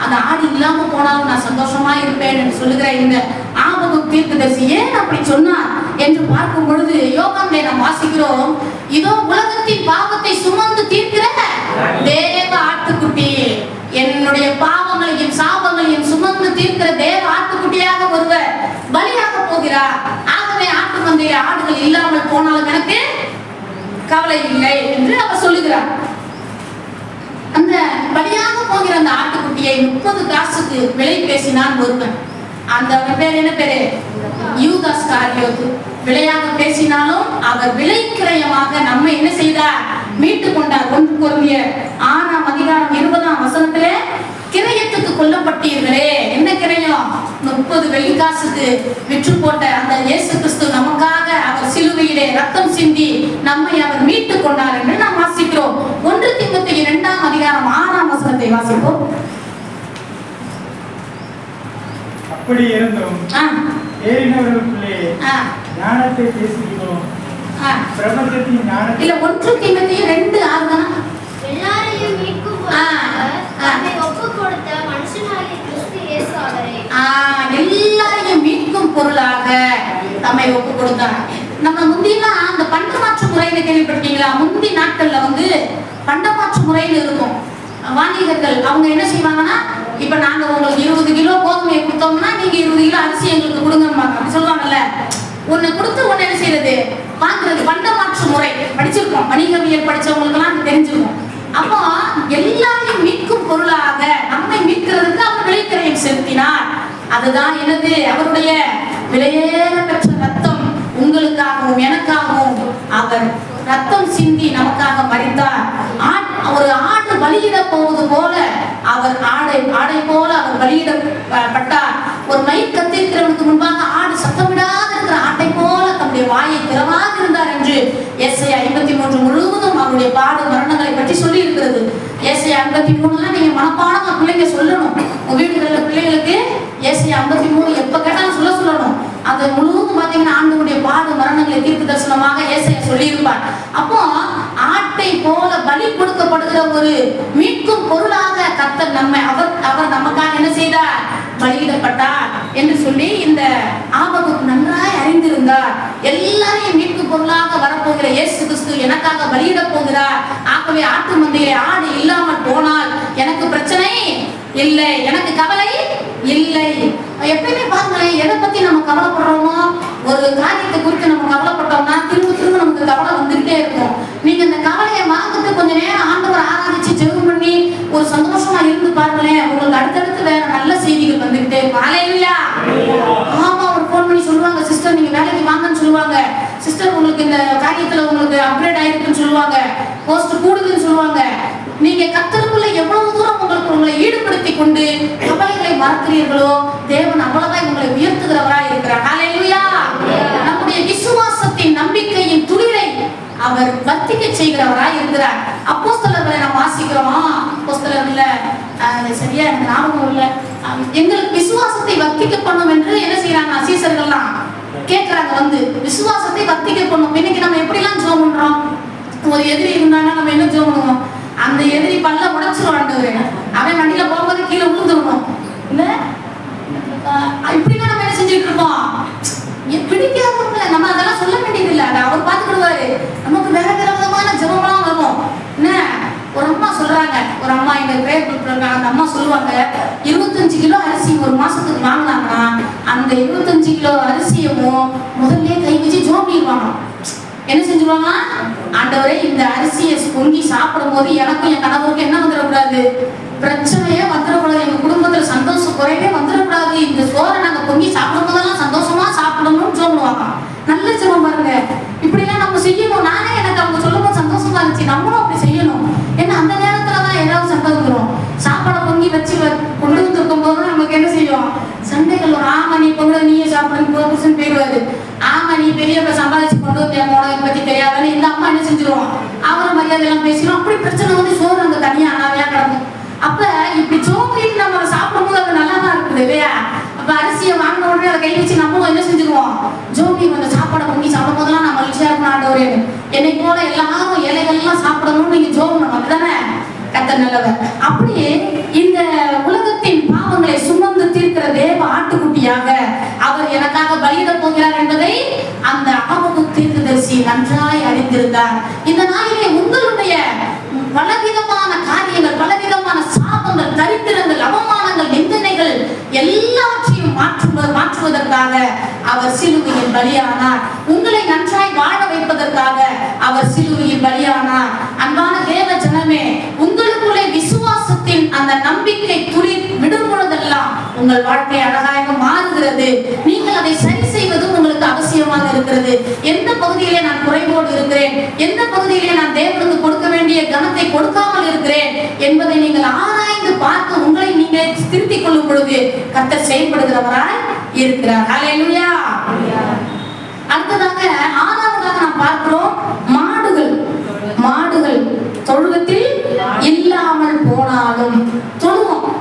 அந்த ஆடு இல்லாம போனாலும் நான் சந்தோஷமா இருப்பேன் என்று சொல்லுகிற இந்த ஆபகம் தீர்க்கதரிசி ஏன் அப்படி சொன்னார் என்று பார்க்கும் பொழுது யோகாவிலே நாம் வாசிக்கிறோம், இதோ உலகத்தின் பாவத்தை சுமந்து தீர்க்கிற தேவ ஆட்டுக்குட்டி, என்னுடைய பாவங்களையும் சாபங்களையும் சுமந்து தீர்க்கிற தேவ ஆட்டுக்குட்டியாக ஒருவர் பலியாக போகிறார். ஆகவே ஆட்டு மந்தையில ஆடுகள் இல்லாமல் போனாலும் எனக்கு கவலை இல்லை என்று அவர் சொல்லுகிறார். அந்த பலியாக போகிற அந்த ஆட்டுக்குட்டியை 30 காசுக்கு விலை பேசினான் ஒருவன். அந்த பேர் என்ன பேரு? யூதாஸ் காரியோத்து. விலையாக பேசினாலும் அவர் விலை கிரயமாக நம்ம என்ன செய்தார்? மீட்டு கொண்டார். 1 கொரிந்தியர் 6 அதிகாரம் 20 கிரயத்துக்கு கொல்லப்பட்ட விற்கப்பட்டீர்களே. என்ன கிரையம்? 30 வெள்ளிக்காசுக்கு விற்று போட்ட அந்த இயேசு கிறிஸ்து நமக்காக அவர் சிலுவையிலே ரத்தம் சிந்தி நம்மை அவர் மீட்டுக் கொண்டார் என்று நாம் வாசிக்கிறோம். 1 தீமோத்தேயு 2ஆம் அதிகாரம் 6ஆம் வசனத்தை வாசிப்போம். அப்படி இருந்தும் ஏறினவர்களுக்குள்ளே ஞானத்தை பேசுகிறோம். பிரபஞ்சத்தின் ஞானத்தை இல்ல 1 தீமோத்தேயு 2:6 தான? எல்லாரையும் மீட்கும் தம்மை ஒப்புக் கொடுத்த மனுஷனாகிய கிறிஸ்து இயேசு அவரே. எல்லாரையும் மீட்கும் பொருளாக தம்மை ஒப்புக் கொடுத்தார். நம்ம முந்திலாம் அந்த பண்டமாற்று முறையில கேள்விப்பட்டீங்களா? முந்தி நாட்கள்ல வந்து பண்டமாற்று முறையில் இருக்கும். வாணிகர்கள் அவங்க என்ன செய்வாங்கன்னா, இப்ப நாங்க உங்களுக்கு 20 கிலோ கோதுமையை கொடுத்தோம்னா நீங்க 20 கிலோ அரிசி எங்களுக்கு கொடுங்க சொல்லுவாங்கல்ல. ஒண்ணு கொடுத்து ஒண்ணு என்ன செய்யறது வாங்குறது பண்டமாற்று முறை. படிச்சிருக்கோம், வணிகவியல் படிச்சவங்களுக்கு எல்லாம் தெரிஞ்சிருக்கும். அப்போ எல்லாரையும் மீட்கும் பொருளாக நம்மை மீட்கிறதுக்கு அவர் விலைக்கிரயம் செலுத்தினார். அதுதான் என்னது? அவருடைய விலையேற பெற்ற ரத்தம். உங்களுக்காகவும் எனக்காகவும் அவர் ரத்தம் சிந்தி நமக்காக மரித்தார். ஒரு ஆடு பலியிட போவது போல அவர் ஆடை போல அவர் பலியிடப்பட்டார். ஒரு மயிர் கத்திருக்கிறவனுக்கு முன்பாக ஆடு சத்தமிடாத இருக்கிற ஆட்டை போல தம்முடைய வாயை திறவாக இருந்தார் என்று ஏசாயா 53 முழுவதும் அவருடைய பாடு மரணங்களை பற்றி சொல்லி இருக்கிறது. ஏசாயா 53 நீங்க மனப்பாடமா பிள்ளைங்க சொல்லணும். வீடுகள்ல பிள்ளைங்களுக்கு ஏசாயா 53 எப்ப கேட்டாலும் சொல்லணும். அது முழுவதும் பாத்தீங்கன்னா ஆண்டவருடைய பாடு மரணங்களை தீர்க்க தரிசனமாக ஏசாயா சொல்லி இருப்பார். அப்போ ஆட்டை போல பலி கொடுக்கப்படுகிற ஒரு மீட்கும் பொருளாக கர்த்தர் நம்மை அவர் நமக்காக என்ன செய்தார்? பலியிடப்பட்டார் என்று சொல்லி இந்த ஆபத்து நன்றாய் அறிந்திருந்தார். எல்லாரையும் மீட்கும் பொருளாக வரப்போகிற இயேசு கிறிஸ்து எனக்காக பலியிட போகிறார். ஆகவே ஆட்டு மந்தையிலே ஆடு இல்லாமல் போனால் எனக்கு பிரச்சனை இல்லை, எனக்கு கவலை இல்லை. எப்பயுமே பாருங்களேன், எதை பத்தி நம்ம கவலைப்படுறோமோ, ஒரு காரியத்தை குறித்து நம்ம கவலைப்பட்டோம்னா திரும்ப நமக்கு கவலை வந்துகிட்டே இருக்கும். நீங்க இந்த கவலையை மறந்துட்டு கொஞ்ச நேரம் ஆண்டவர் ஆராதிச்சு ஜெபம் பண்ணி ஒரு சந்தோஷமா இருந்து பாருங்களேன், உங்களுக்கு அடுத்தடுத்து வேற நல்ல செய்திகள் வந்துகிட்டே இருக்கும். ஹல்லேலூயா. ஆமா, ஒரு போன் பண்ணி சொல்லுவாங்க, சிஸ்டர் நீங்க வேலைக்கு வாங்கன்னு சொல்லுவாங்க. சிஸ்டர் உங்களுக்கு இந்த காரியத்துல உங்களுக்கு அப்கிரேட் ஆயிருக்குன்னு சொல்லுவாங்க, போஸ்ட் கூடுதுன்னு சொல்லுவாங்க. நீங்க கர்த்தருக்குள்ள எவ்வளவு தூரம் உங்களை ஈடுபடுத்தி கொண்டு கவலைகளை மறக்கிறீர்களோ, தேவன் அவ்வளவுதான் உங்களை உயர்த்துகிறவராய் இருக்கிறார். ஹல்லேலூயா. நம்முடைய விசுவாசத்தின் நம்பிக்கையின் துளிரை அவர் வர்த்திக்க செய்கிறவராய் இருக்கிறார். அப்போஸ்தலர்களை நாம் வாசிக்கிறோமா? அப்போஸ்தலர்ல சரியா எனக்கு ஞாபகம் இல்லை. எங்களுக்கு விசுவாசத்தை வர்த்திக்க பண்ணும் என்று என்ன செய்யறாங்க? சீசர்கள்லாம் கேட்கிறாங்க வந்து விசுவாசத்தை வர்த்திக்க பண்ணும். இன்னைக்கு நம்ம எப்படிலாம் ஜெபம் பண்றோம்? ஒரு எதிரி இருந்தாங்கன்னா நம்ம என்ன ஜெபம் பண்ணுவோம்? அந்த எதிரி பல்ல உடைச்சிரும் ஆண்டவரே, அவன் வண்டியில போகும்போது கீழே விழுந்துடணும் இல்ல, இப்படிதான் நம்ம என்ன செஞ்சுட்டு இருக்கோம்? பிடிக்காதவங்களை நம்ம அதெல்லாம் சொல்ல வேண்டியது இல்லை, அதை அவர் பார்த்துக்கிடுவாரு. நமக்கு வேற வேற விதமான ஜெபம்லாம் வரும். என்ன ஒரு அம்மா சொல்றாங்க, ஒரு அம்மா எங்க பிரேயர் குரூப்ல இருக்காங்க, அந்த அம்மா சொல்லுவாங்க 25 கிலோ அரிசி ஒரு மாசத்துக்கு வாங்கினாங்கன்னா அந்த 25 கிலோ அரிசியவும் முதல்ல கை வச்சு ஜோம்பிடுவாங்க. என்ன செஞ்சுருவாங்க? ஆண்டவரே இந்த அரிசியை பொங்கி சாப்பிடும் போது எனக்கும் என் கணவருக்கும் என்ன வந்துடக்கூடாது? பிரச்சனையே வந்துடக்கூடாது, எங்க குடும்பத்துல சந்தோஷம் குறைவே வந்துடக்கூடாது. இந்த சோறை நாங்க பொங்கி சாப்பிடும் போதெல்லாம் சந்தோஷமா சாப்பிடணும்னு சொல்லுவாங்க. நல்ல ஜெபம் பாருங்க. இப்படிலாம் நம்ம செய்யணும். நானே எனக்கு அவங்க சொல்லும் போது சந்தோஷமா இருந்துச்சு, நம்மளும் அப்படி செய்யணும். ஏன்னா அந்த நேரத்துலதான் ஏதாவது சண்டை வந்துடும். சாப்பாடை பொங்கி வச்சு கொண்டு வந்து இருக்கும் போது நமக்கு என்ன செய்யும்? சண்டைகள் வரும். ஆமா நீ பொங்கல் நீயே சாப்பிடணும் புருஷன் போயிடுவாரு. ஆமா நீ பெரியவங்க சம்பாதிச்சு கொண்டு வந்து உனக்கு பத்தி தெரியாதானே இந்த அம்மா என்ன செஞ்சிருவோம்? அவரை மரியாதை எல்லாம் பேசிடும். அப்படி பிரச்சனை வந்து சோறு அங்க தனியா அனாவையா கிடக்கும். அப்ப இப்படி சோறு நம்ம சாப்பிடும் போது அது நல்லா தான் இருக்குது இல்லையா? அப்ப அரிசியை வாங்கின உடனே அதை கை வச்சு நம்மளும் என்ன செஞ்சிருவோம்? ஜோபி அந்த சாப்பாடை பொங்கி சாப்பிடும் போதெல்லாம் நான் மகிழ்ச்சியா இருக்கணும் ஆண்டவரே, என்னை போல எல்லாரும் இலைகள்லாம் சாப்பிடணும்னு நீங்க ஜோபம் பண்ணணும். அப்படிதானே? கர்த்தர் நல்லவர். அப்படியே இந்த உலகத்தின் பாவங்களை சுமந்து தீர்க்கிற தேவ ஆட்டுக்குட்டியாக அவர் எனக்காக பலியிட போகிறார் என்பதை அந்த ஆபத்து தீர்க்கதரிசி நன்றாய் அறிந்திருந்தார். இந்த நாளிலே உங்களுடைய பலவிதமான காரியங்கள், பலவிதமான சாபங்கள், தரித்திரங்கள், அவமானங்கள், நிந்தனைகள் எல்லாவற்றையும் மாற்றுவதற்காக அவர் சிலுவையில் பலியானார். உங்களை நன்றாய் வாழ வைப்பதற்காக அவர் சிலுவையில் பலியானார். அன்பான தேவ ஜனமே, உங்களுக்குள்ளே விசுவாசத்தின் அந்த நம்பிக்கை துளிர் விடும் பொழுதெல்லாம் உங்கள் வாழ்க்கை அழகாக மாறுகிறது. நீங்கள் அதை சரி செய்வது உங்களுக்கு அவசியமாக இருக்கிறது. எந்த பகுதியிலே நான் குறைவோடு இருக்கிறேன், எந்த பகுதியிலே நான் தேவனுக்கு கொடுக்க வேண்டிய கனத்தை கொடுக்காமல் இருக்கிறேன் என்பதை நீங்கள் ஆராய்ந்து பார்த்து உங்களை நீங்கள் திருத்திக் கொள்ளும் பொழுது கர்த்தர் செயல்படுகிறவராய் இருக்கிறார். ஹல்லேலூயா. அடுத்ததாக ஆறாவதாக நாம் பார்க்கிறோம், மாடுகள் தொழுகத்தில் இல்லாமல் போனாலும்.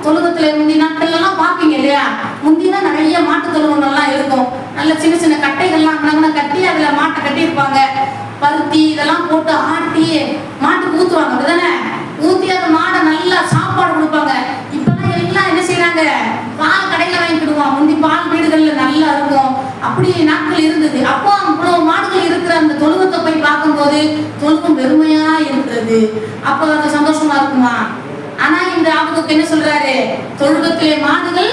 தொழுகத்துல முந்தி நாட்கள் எல்லாம் பாப்பீங்க இல்லையா, முந்தினா நிறைய மாட்டு தொழுவங்கள்லாம் இருக்கும். நல்ல சின்ன சின்ன கட்டைகள்லாம் கட்டி அதுல மாட்டை கட்டி இருப்பாங்க. பருத்தி இதெல்லாம் போட்டு ஆட்டி மாட்டுக்கு ஊத்துவாங்க. அப்படிதானே? ஊத்தி அந்த மாடை நல்லா சாப்பாடு கொடுப்பாங்க. இப்பெல்லாம் எல்லாம் என்ன செய்யறாங்க, பால் கடையில வாங்கிக்கிடுவோம். முந்தி பால் வீடுகள்ல நல்லா இருக்கும். அப்படி நாட்கள் இருந்தது. அப்போ அவ்வளவு மாடுகள் இருக்கிற அந்த தொழுவத்தை போய் பார்க்கும்போது தொழுவம் வெறுமையா இருக்கிறது. அப்போ அது சந்தோஷமா இருக்குமா? ஆனா இந்த ஆபத்துக்கு என்ன சொல்றாரு, தொழுவத்திலே மாடுகள்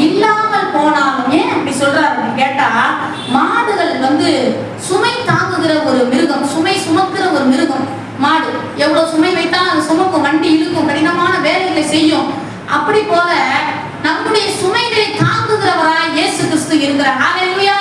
இல்லாமல் போனாலும். ஏன் அப்படி சொல்றாரு கேட்டா, மாடுகள் சுமை தாங்குகிற ஒரு மிருகம், சுமை சுமக்கிற ஒரு மிருகம். மாடு எவ்வளவு சுமை வைத்தாலும் அது சுமக்கும், வண்டி இழுக்கும், கடினமான வேலைகளை செய்யும். அப்படி போல நம்முடைய சுமைகளை தாங்குகிறவராய் இயேசு கிறிஸ்து இருக்கிறார். ஹல்லேலூயா.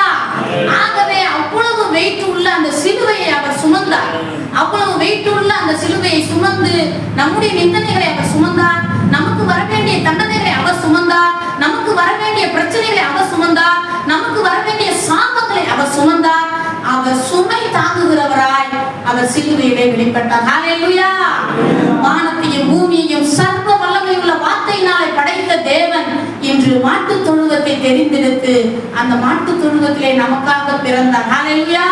ஆகவே அவ்வளவு வெயிட் உள்ள அந்த சிலுவையை அவர் சுமந்தார். அவ்வளவு வெயிட் உள்ள அந்த சிலுவையை சுமந்து நம்முடைய நிந்தனைகளை அவர் சுமந்தார். நமக்கு வர வேண்டிய தண்டனைகளை அவர் சுமந்தார். நமக்கு வர வேண்டிய பிரச்சனைகளை அவர் சுமந்தார். நமக்கு வர வேண்டிய சாபங்களை அவர் சுமந்தார். அவர் சுமை தாங்குகிறவராய் அவர் சிலுவையிலே வெளிப்பட்டார். ஹல்லேலூயா. வானத்தையும் பூமியையும் சர்வ வல்லமை உள்ள வார்த்தையினாலே படைத்த தேவன் இன்று மாட்டு தொழுவத்தை தெரிந்தெடுத்து அந்த மாட்டு தொழுவத்திலே நமக்காக பிறந்தார். ஹல்லேலூயா.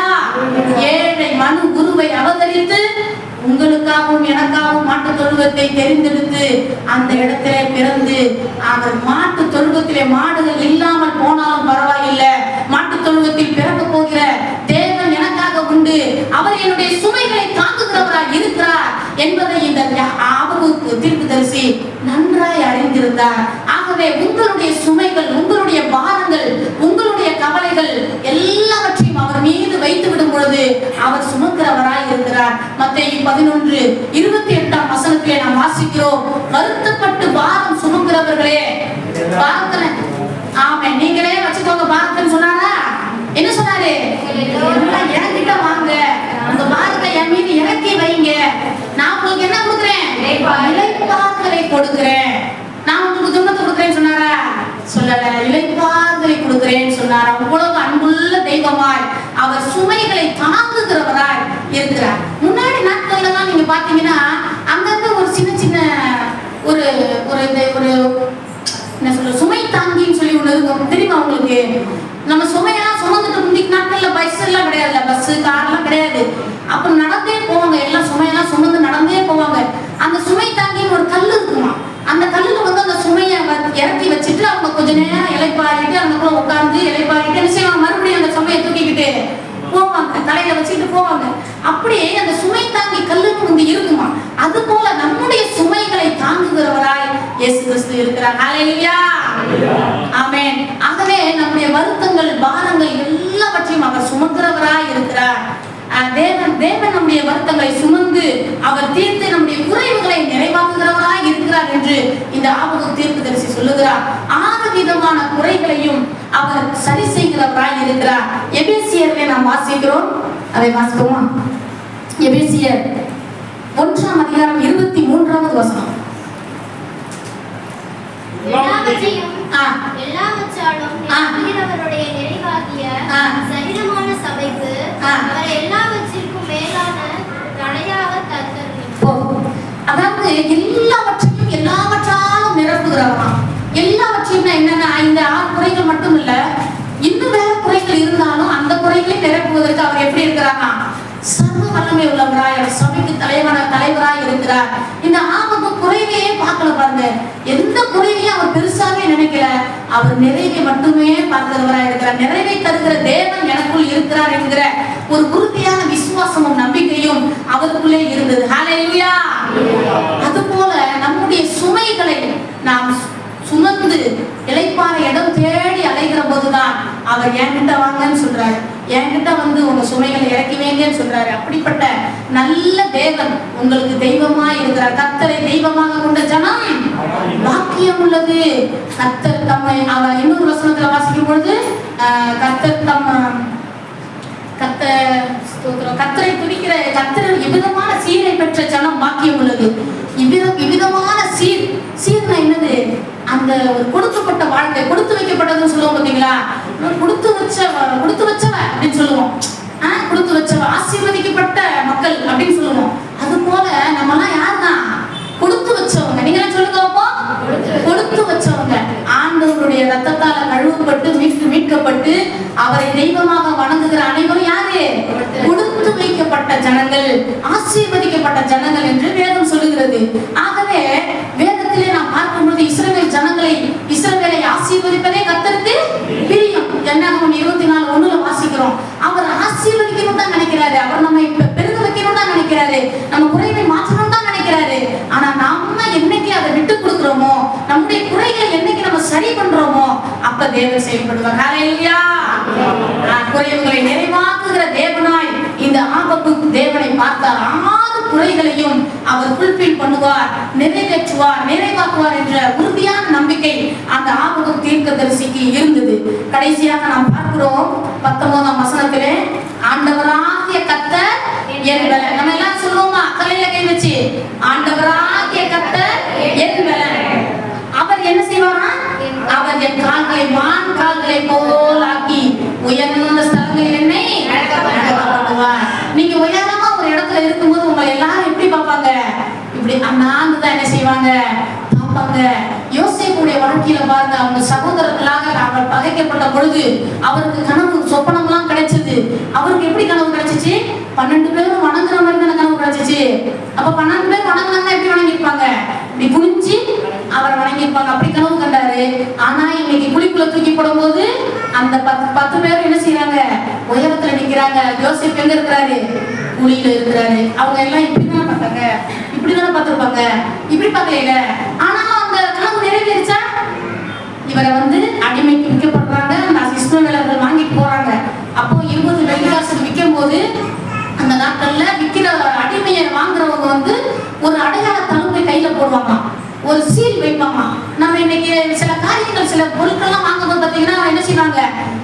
ஏழை மனு குருவை அவதரித்து உங்களுக்காகவும் எனக்காகவும் மாட்டு தொழுவத்தை தெரிந்தெடுத்து அந்த இடத்திலே பிறந்து அவர் மாட்டு தொழுவத்திலே மாடுகள் இல்லாமல் போனாலும் பரவாயில்லை, மாட்டு தொழுவத்தில் பிறக்க போகிற தேவன் எனக்காக உண்டு, அவர் என்னுடைய சுமைகளை தாங்குகிறவராய் இருக்கிறார் என்பதை இந்த ஆபகுக்கு தீர்க்கதரிசி நன்றாய் அறிந்திருந்தார். ஆகவே உங்களுடைய சுமைகள், உங்களுடைய பாரங்கள், உங்களுடைய கவலைகள் எல்லாவற்றையும் அவர் மீது வைத்து விடும் பொழுது அவர் சுமக்கிறவராய் இருக்கிறார். மத்தேயு 11:28 நாம் வாசிக்கிறோம், வருத்தப்பட்டு பாரம் சுமக்கிறவர்களே பாரத்தை ஆமென் நீங்களே வச்சுக்கோங்க பாரத்தைன்னு சொன்னாரா? என்ன சொன்னாரு? என்கிட்ட வாங்க, உங்க பாரத்தை என் மீது இறக்கி வைங்க, நான் உங்களுக்கு என்ன கொடுக்குறேன்? இளைப்பாறுதலை கொடுக்கிறேன். நான் உங்களுக்கு துன்பத்தை கொடுக்குறேன்னு சொன்னாரா? சொல்லல, இளைப்பாறுதலை கொடுக்கிறேன்னு சொன்னார். அவ்வளவு அன்புள்ள தெய்வமாய் அவர் சுமைகளை தாங்குகிறவராய் இருக்கிறார். முன்னாடி நாட்கள்ல தான் நீங்க பாத்தீங்கன்னா அங்கங்க ஒரு சின்ன சின்ன ஒரு ஒரு என்ன சொல்ற சுமை தாங்கின்னு சொல்லி ஒண்ணு இருக்கும் தெரியுமா உங்களுக்கு? நம்ம சுமையெல்லாம் சுமந்துட்டு முந்திக்கு நாட்கள்ல பஸ் எல்லாம் கிடையாது, பஸ் கார் எல்லாம் கிடையாது. அப்ப நடந்தே போவாங்க, எல்லாம் சுமையெல்லாம் சுமந்து நடந்தே போவாங்க. அந்த சுமை தாங்கின்னு ஒரு கல் இருக்குமா, அந்த கல்லுல அந்த சுமையை இறக்கி வச்சுட்டு அவங்க கொஞ்ச நேரம் இலைப்பாரிட்டு அதுக்குள்ள உட்கார்ந்து இலைப்பாரிட்டு என்ன செய்வாங்க, மறுபடியும் அந்த சுமையை தூக்கிக்கிட்டு போவாங்க, தலையில வச்சுட்டு போவாங்க. அப்படியே அந்த சுமை தாங்கி கல்லுன்னு வந்து இருக்குமா, அது போல நம்முடைய சுமைகளை தாங்குகிறவராய் இயேசு கிறிஸ்து இருக்கிறார். ஹல்லேலூயா. ஆமென். ஆகவே நம்முடைய வருத்தங்கள், பாரங்கள் எல்லாவற்றையும் அவர் சுமக்கிறவராய் இருக்கிறார். தேவன் நம்முடைய வருத்தங்களை சுமந்து அவர் தீர்த்து நம்முடைய குறைவுகளை நிறைவாக்குகிறவராய் இருக்கிறார் என்று இந்த ஆபகு தீர்க்கதரிசி சொல்லுகிறார். 6 விதமான குறைகளையும் அவர் சரி செய்கிறவராய் இருக்கிறார். எபேசியர்களை நாம் வாசிக்கிறோம், அதை வாசிப்போமா? எபேசியர் 1:23 வசனம். எல்லாவற்றாலும் நிறைவாகிய சரீரமான சபைக்கு அவர் எல்லாவற்றிற்கும் மேலான தலையாக தந்தருளினார். அதாவது எல்லாவற்றாலும் நிரப்புகிறவராம். எல்லாவற்றையும் என்னன்னா இந்த 6 குறைகள் மட்டும் இல்ல, இன்னும் வேற குறைகள் இருந்தாலும் அந்த குறைகளை நிரப்புவதற்கு அவர் எப்படி இருக்கிறாரா? சர்வ வல்லமை உள்ளவராய் அவர் சபைக்கு தலைவராய் இருக்கிறார். இந்த ஆபத்து குறைவையே பார்க்கல பாருங்க, எந்த குறைவையும் அவர் பெருசாவே நினைக்கல, அவர் நிறைவை மட்டுமே பார்க்கிறவராய் இருக்கிறார். நிறைவை தருகிற தேவன் எனக்குள் இருக்கிறார் என்கிற ஒரு உறுதியான விசுவாசமும் நம்பிக்கையும் அவருக்குள்ளே இருந்தது. ஹல்லேலூயா. அது போல நம்முடைய சுமைகளை நாம் சுமந்து இளைப்பாற இடம் தேடி அலைகிற போதுதான் அவர் என்கிட்ட வாங்கன்னு சொல்றாரு, என்கிட்ட வந்து உங்க சுமைகளை இறக்கி வைங்கன்னு சொல்றாரு. அப்படிப்பட்ட நல்ல தேவன் உங்களுக்கு தெய்வமா இருக்கிறார். கர்த்தரை தெய்வமாக கொண்ட ஜனம் பாக்கியம் உள்ளது. கர்த்தர் தம்மை அவர் இன்னொரு வசனத்துல வாசிக்கும் பொழுது கர்த்தரை துதிக்கிற கர்த்தர் இவ்விதமான சீரை பெற்ற ஜனம் பாக்கியம் உள்ளது. இவ்விதமான சீர்னா என்னது? அந்த ஒரு கொடுக்கப்பட்ட வாழ்க்கை, கொடுத்து வைக்கப்பட்டதுன்னு சொல்லுவோம் பார்த்தீங்களா? கொடுத்து வச்சவ அப்படின்னு சொல்லுவோம். கொடுத்து வச்சவ, ஆசீர்வதிக்கப்பட்ட மக்கள் அப்படின்னு சொல்லுவோம். அது போல நம்மலாம் யாருதான்? கொடுத்து வச்சவங்க. நீங்க சொல்லுங்க, கொடுத்து வச்சவங்க. ஆண்டவருடைய ரத்தத்தால கழுவப்பட்டு மீட்கப்பட்டு அவரை தெய்வமாக வணங்குகிற அனைவரும் யாரு? கொடுத்து வைக்கப்பட்ட ஜனங்கள், ஆசீர்வதிக்கப்பட்ட ஜனங்கள் என்று வேதம் சொல்லுகிறது. ஆகவே வேதத்திலே நாம் பார்க்கும்போது இஸ்ரவேலை ஆசீர்வதிப்பதே கர்த்தருக்கு பிரியம். என்னாகமம் 24:1 வாசிக்கிறோம். அவர் ஆசீர்வதிக்கணும் தான் நினைக்கிறாரு. அவர் நம்ம பெருக வைக்கணும் தான் நினைக்கிறாரு. நம்ம குறைவை மாற்றணும் தான் நினைக்கிறாரு. ஆனா நம்ம என்னைக்கு அதை விட்டு கொடுக்கிறோமோ, நம்முடைய குறைகளை என்னைக்கு நம்ம சரி பண்றோமோ, அப்ப தேவன் செயல்படுவார். ஹல்லேலூயா. குறைவுகளை நிறைவாக்குகிற தேவனாய் இந்த ஆபகுக் தேவனை பார்த்தார். 6 குறைகளையும் அவர் ஃபுல்ஃபில் பண்ணுவார், நிறைவேற்றுவார், நிறைவாக்குவார் என்ற உறுதியான நம்பிக்கை அந்த ஆபகுக் தீர்க்கதரிசிக்கு இருந்தது. கடைசியாக நாம் பார்க்கிறோம் 19ஆம் வசனத்திலே, ஆண்டவராகிய கர்த்தர் என் பலன். நம்ம எல்லாம் சொல்லுவோமா? தலையில கை வச்சு, ஆண்டவராகிய கர்த்தர் என் பலன். அவர் என்ன செய்வாரா? அவர் என் கால்களை மான் கால்களை போல் ஆக்கி உயர்ந்த ஸ்தலங்களில் என்னை நடத்துவார். நீங்க உயரமா ஒரு இடத்துல இருக்கும்போது உங்களை எல்லாரும் எப்படி பார்ப்பாங்க? இப்படி அண்ணாந்து தான் என்ன செய்வாங்க? பார்ப்பாங்க. யோசேப்புடைய வாழ்க்கையில பாருங்க, அவங்க சகோதரர்களாக அவர் பகைக்கப்பட்ட பொழுது அவருக்கு கனவு சொப்பனம்லாம் கிடைச்சது. அவருக்கு எப்படி கனவு கிடைச்சிச்சு? 12 பேரும் வணங்குற மாதிரி தானே கனவு கிடைச்சிச்சு. அப்ப 12 பேர் வணங்கினாங்க, எப்படி வணங்கிருப்பாங்க? இப்படி குனிஞ்சு அவரை வணங்கிருப்பாங்க. அப்படி கனவு கண்டாரு. ஆனா இன்னைக்கு குழிக்குள்ள தூக்கி போடும் போது அந்த 10 பேரும் என்ன செய்யறாங்க? உயரத்துல நிக்கிறாங்க. யோசேப்பு எங்க இருக்கிறாரு? குழியில இருக்கிறாரு. அவங்க எல்லாம் இப்படிதானே பார்த்தாங்க, இப்படிதானே பார்த்திருப்பாங்க, இப்படி பார்க்கல. ஆனாலும் அந்த கனவு நிறைவேறிச்சா? இவரை அடிமைக்கு விற்கப்படுறாங்க. அந்த இஸ்மவேலர்கள் வாங்கிட்டு போறாங்க. அப்போ 20 வெள்ளிக்காசுக்கு விற்கும் போது அந்த நாட்கள்ல விற்கிற அடிமையை வாங்குறவங்க ஒரு அடையாள தழும்பை கையில போடுவாங்க, ஒரு சீல் வைப்பாங்க. நம்ம இன்னைக்கு சில காரியங்கள், சில பொருட்கள்லாம் வாங்கும்போது பாத்தீங்கன்னா என்ன செய்வாங்க?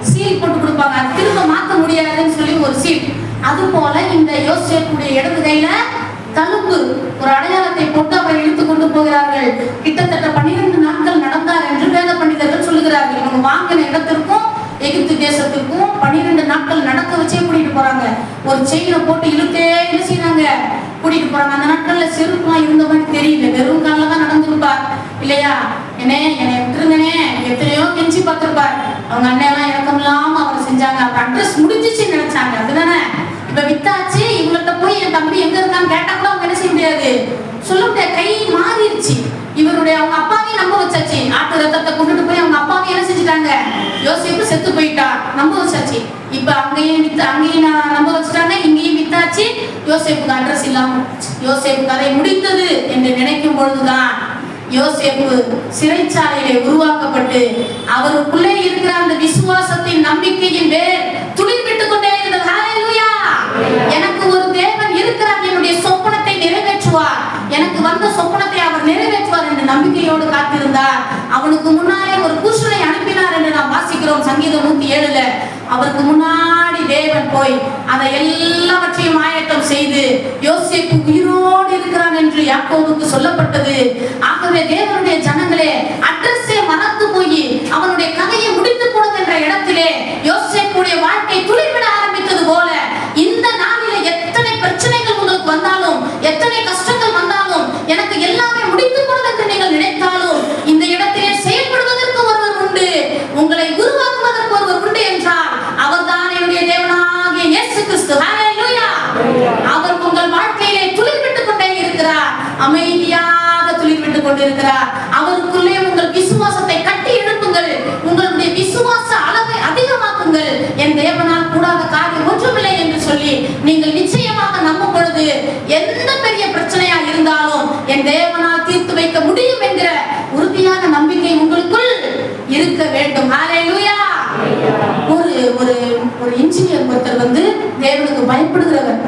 சீல் போட்டு கொடுப்பாங்க. திரும்ப மாற்ற முடியாதுன்னு சொல்லி ஒரு சீல். அது போல இந்த யோசேப்புடைய இடது கையில தழும்பு, ஒரு அடையாளத்தை போட்டு அவரை இழுத்து கொண்டு போகிறார்கள். கிட்டத்தட்ட 12 நாட்கள் நடந்தார் என்று வேத பண்டிதர்கள் சொல்லுகிறார்கள். இவங்க வாங்கின இடத்திற்கும் எகிப்து தேசத்துக்கும் 12 நாட்கள் நடக்க வச்சே கூட்டிட்டு போறாங்க. ஒரு செயினை போட்டு இழுத்தே என்ன செய்யறாங்க? கூட்டிட்டு போறாங்க. அந்த நாட்கள்ல செருப்புலாம் இருந்த மாதிரி தெரியல, வெறும் காலில் தான் நடந்துருப்பார் இல்லையா? என்னை விட்டுருங்கனே எத்தனையோ கெஞ்சி பார்த்திருப்பார். அவங்க அண்ணெல்லாம் இறக்கம் இல்லாம அவர் செஞ்சாங்க. அவர் அட்ரஸ் முடிஞ்சிச்சுன்னு நினைச்சாங்க. அதுதானே இப்ப வித்தாச்சு, இவங்கள்ட்ட போய் என் தம்பி எங்க இருக்கான்னு கேட்டா கூட அவங்க என்ன செய்ய முடியாது, சொல்ல முடியாது. கை மாறிடுச்சு. இவருடைய அவங்க அப்பாவையும் நம்ப வச்சாச்சு. ஆட்டு ரத்தத்தை கொண்டுட்டு போய் அவங்க அப்பாவையும் என்ன செஞ்சுட்டாங்க? யோசேப்பு செத்து போயிட்டா, நம்ப வச்சாச்சு. இப்ப அங்கேயும் நம்ப வச்சுட்டாங்க, இங்கேயும் வித்தாச்சு. யோசேப்புக்கு அட்ரஸ் இல்லாம யோசேப்பு கதை முடித்தது என்று நினைக்கும் பொழுதுதான் யோசேப்பு சிறைச்சாலையிலே உருவாக்கப்பட்டு அவருக்குள்ளே இருக்கிற அந்த விசுவாசத்தின் நம்பிக்கையின் வேர் துளிர்விட்டுக் கொண்டே இருந்தது. ஹல்லேலூயா. எனக்கு ஒரு தேவன் இருக்கிறார், என்னுடைய சொப்பனத்தை நிறைவேற்றுவார், எனக்கு வந்த சொப்பனத்தை அவர் நிறைவேற்றுவார் என்ற நம்பிக்கையோடு காத்திருந்தார். அவனுக்கு முன்னாலே ஒரு புருஷனை அனுப்பினார் என்று நாம் வாசிக்கிறோம் சங்கீதம் 107. அவருக்கு முன்னாடி தேவன் போய் அதை எல்லாவற்றையும் ஆயத்தம் செய்து யோசேப்பு உயிரோடு இருக்கிறான் என்று யாக்கோபுக்கு சொல்லப்பட்டது. ஆகவே தேவனுடைய ஜனங்களே, அட்ரஸே மறந்து போய் அவனுடைய கதையை முடித்து போடும் என்ற இடத்திலே யோசேப்புடைய வாழ்க்கை துளிர்விட ஆரம்பித்தது போல இந்த நாளிலே எத்தனை பிரச்சனைகள் உங்களுக்கு வந்தாலும், எத்தனை கஷ்டங்கள் வந்தாலும், எனக்கு எல்லாமே முடித்து போடும் என்று நீங்கள் நினைத்தாலும் இந்த இடத்திலே செயல்படுவதற்கு ஒருவர் உண்டு, உங்களை உருவாக்குவதற்கு ஒருவர் உண்டு என்றால் அவர்தான் என்னுடைய தேவனாகிய இயேசு கிறிஸ்து. ஹல்லேலூயா. அவர் உங்கள் வாழ்க்கையிலே துளிர்விட்டுக் கொண்டே இருக்கிறார், அமைதியாக துளிர்விட்டுக் கொண்டிருக்கிறார். அவருக்குள்ளே உங்கள் விசுவாசத்தை கட்டி எழுப்புங்கள், உங்களுடைய விசுவாச அளவை அதிகமாக்குங்கள். என் தேவனால் கூடாத காரியம் ஒன்றுமில்லை என்று சொல்லி நீங்கள் நிச்சயமாக நம்பும் பொழுது எந்த பெரிய பிரச்சனையா இருந்தாலும் என் தேவனால் தீர்த்து வைக்க முடியும் என்கிற உறுதியான நம்பிக்கை உங்களுக்குள் இருக்க வேண்டும். ஹல்லேலூயா. ஒரு இன்ஜினியர் ஒருத்தர் தேவனுக்கு பயப்படுகிறவர்.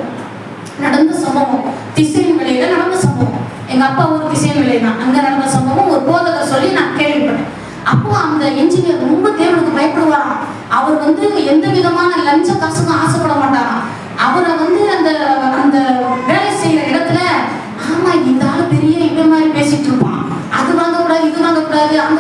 நடந்த சம்பவம் திசையின் விலையில நடந்த சம்பவம். எங்க அப்பா ஒரு திசையின் விலை தான், அங்க நடந்த சம்பவம் ஒரு போதகர் சொல்லி நான் கேள்விப்பட்டேன். அப்போ அந்த இன்ஜினியர் ரொம்ப தேவனுக்கு பயப்படுவாராம். அவர் எந்த விதமான லஞ்ச காசுக்கும் ஆசைப்பட மாட்டாராம். அவரை அந்த அந்த வேலை செய்யற இடத்துல, ஆமா இந்த ஆளு பெரிய இவ மாதிரி பேசிட்டு இருப்பான், அது வாங்கக்கூடாது இது வாங்கக்கூடாது, அங்க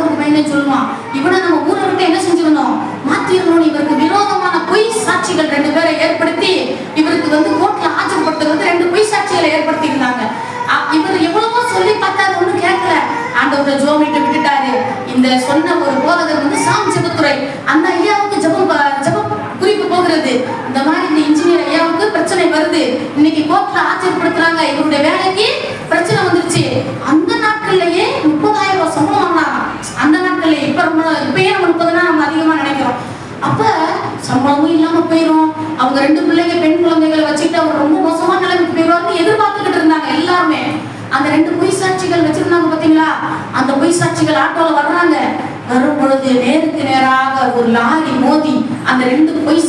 அவர்கிட்ட ஜோமிட்டு விட்டுட்டாரு. இந்த சொன்ன ஒரு போதகர் வந்து சாம் ஜெபத்துறை. அந்த ஐயாவுக்கு ஜெபம் குறிப்பு போகிறது. இந்த மாதிரி இந்த இன்ஜினியர் ஐயாவுக்கு பிரச்சனை வருது, இன்னைக்கு கோர்ட்ல ஆச்சரியப்படுத்துறாங்க, இவருடைய வேலைக்கு பிரச்சனை வந்துருச்சு. அந்த நாட்கள்லயே 30,000 ரூபாய் சம்பளம் வாங்கினாங்க. அந்த நாட்கள்ல இப்பயே நம்ம 30,000 நம்ம அதிகமா நினைக்கிறோம். அப்ப சம்பளமும் இல்லாம போயிரும். அவங்க 2 பிள்ளைங்க பெண் குழந்தைகளை வச்சுட்டு அவர் ரொம்ப மோசமான நிலைமைக்கு போயிடுவாருன்னு எதிர்பார்த்துக்கிட்டு இருந்தாங்க எல்லாருமே. அந்த 2 பொய் சாட்சிகள் வச்சிருந்தாங்க பாத்தீங்களா? அந்த பொய் சாட்சிகள் ஆட்டோல வர்றாங்க. வரும் பொழுது நேருக்கு நேராக ஒரு லாரி மோதி அந்த 2 பொய்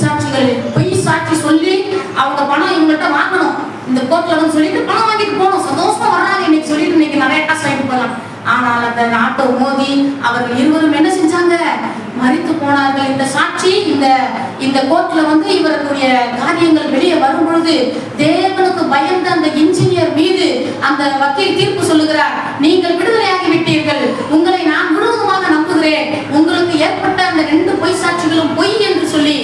சாட்சி சொல்லி அவங்க பணம் இவங்கள்ட்ட வாங்கணும், இந்த கோர்ட்ல வந்து சொல்லிட்டு பணம் வாங்கிட்டு போகணும். சந்தோஷமா வர்றாங்க, இன்னைக்கு சொல்லிட்டு இன்னைக்கு நிறைய காசு வாங்கிட்டு போகலாம். ஆனால் அந்த ஆட்டோ மோதி அவர்கள் இருவரும் என்ன செஞ்சாங்க? மரித்து போனார்கள். இந்த சாட்சி இந்த கோர்ட்ல வந்து இவருடைய காரியங்கள் வெளியே வரும் பொழுது தேவனுக்கு பயந்த அந்த இன்ஜினியர் மீது அந்த வக்கீல் தீர்ப்பு சொல்லுகிறார், நீங்கள் விடுதலையாகி விட்டீர்கள், உங்களை நான் முழுவதுமாக நம்புகிறேன், உங்களுக்கு ஏற்பட்ட அந்த 2 பொய் சாட்சிகளும் பொய் என்று சொல்லி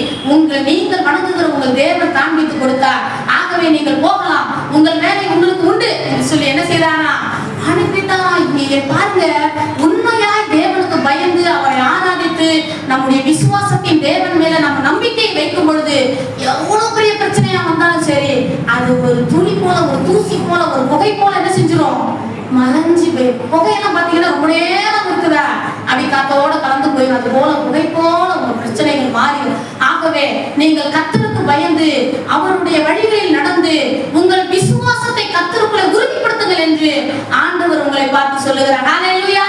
நீங்கள் வணங்குகிற உங்கள் தேவன் காண்பித்து கொடுத்தார், ஆகவே நீங்கள் போகலாம், உங்கள் வேலை உங்களுக்கு உண்டு என்று சொல்லி என்ன செய்தாரா? அனுப்பிட்டாரா? நீங்க பாருங்க, உண்மையாய் தேவனுக்கு பயந்து அவரை ஆராதித்து நம்முடைய விசுவாசத்தின் தேவன் மேல நம்ம நம்பிக்கை வைக்கும் பொழுது எவ்வளவு பெரிய பிரச்சனையா வந்தாலும் சரி, அது ஒரு துளி போல, ஒரு தூசி போல, ஒரு புகை போல என்ன செஞ்சிடும்? மறைஞ்சு போயிடும். புகையெல்லாம் பாத்தீங்கன்னா ரொம்ப நேரம் இருக்குதா, அப்படி காத்தோட கலந்து போயிடும். அது போல புகை போல உங்க பிரச்சனைகள் மாறிடும். ஆகவே நீங்கள் கர்த்தருக்கு பயந்து அவருடைய வழிகளில் நடந்து உங்கள் விசுவாசத்தை கர்த்தருக்குள்ள உறுதிப்படுத்துங்கள் என்று ஆண்டவர் உங்களை பார்த்து சொல்லுகிறார். ஹல்லேலூயா.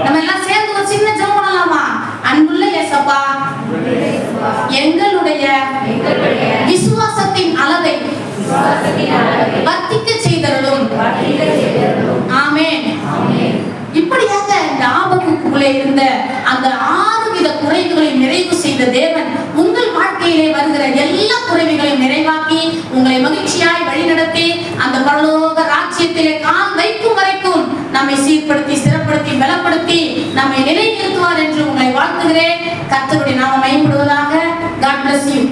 நம்ம எல்லாம் சேர்ந்து ஒரு சின்ன ஜெபம் பண்ணலாமா? அன்புள்ள இயேசப்பா, எங்களுடைய விசுவாசத்தின் அளவை வர்த்திக்க செய்தருளும். ஆமென். இப்படியாக இந்த ஆபத்துக்குள்ளே இருந்த அந்த 6 வித குறைவுகளை நிறைவு செய்த தேவன் உங்கள் வாழ்க்கையிலே வருகிற எல்லா குறைவுகளையும் நிறைவாக்கி உங்களை மகிழ்ச்சியாய் வழிநடத்தி அந்த பரலோக ராஜ்யத்திலே கால் வைக்கும் வரைக்கும் நம்மை சீர்படுத்தி, சிறப்படுத்தி, பலப்படுத்தி நம்மை நிலைநிறுத்துவார் என்று உங்களை வாழ்த்துகிறேன். கர்த்தருடைய நாமம் மகிமைப்படுவதாக. God bless you.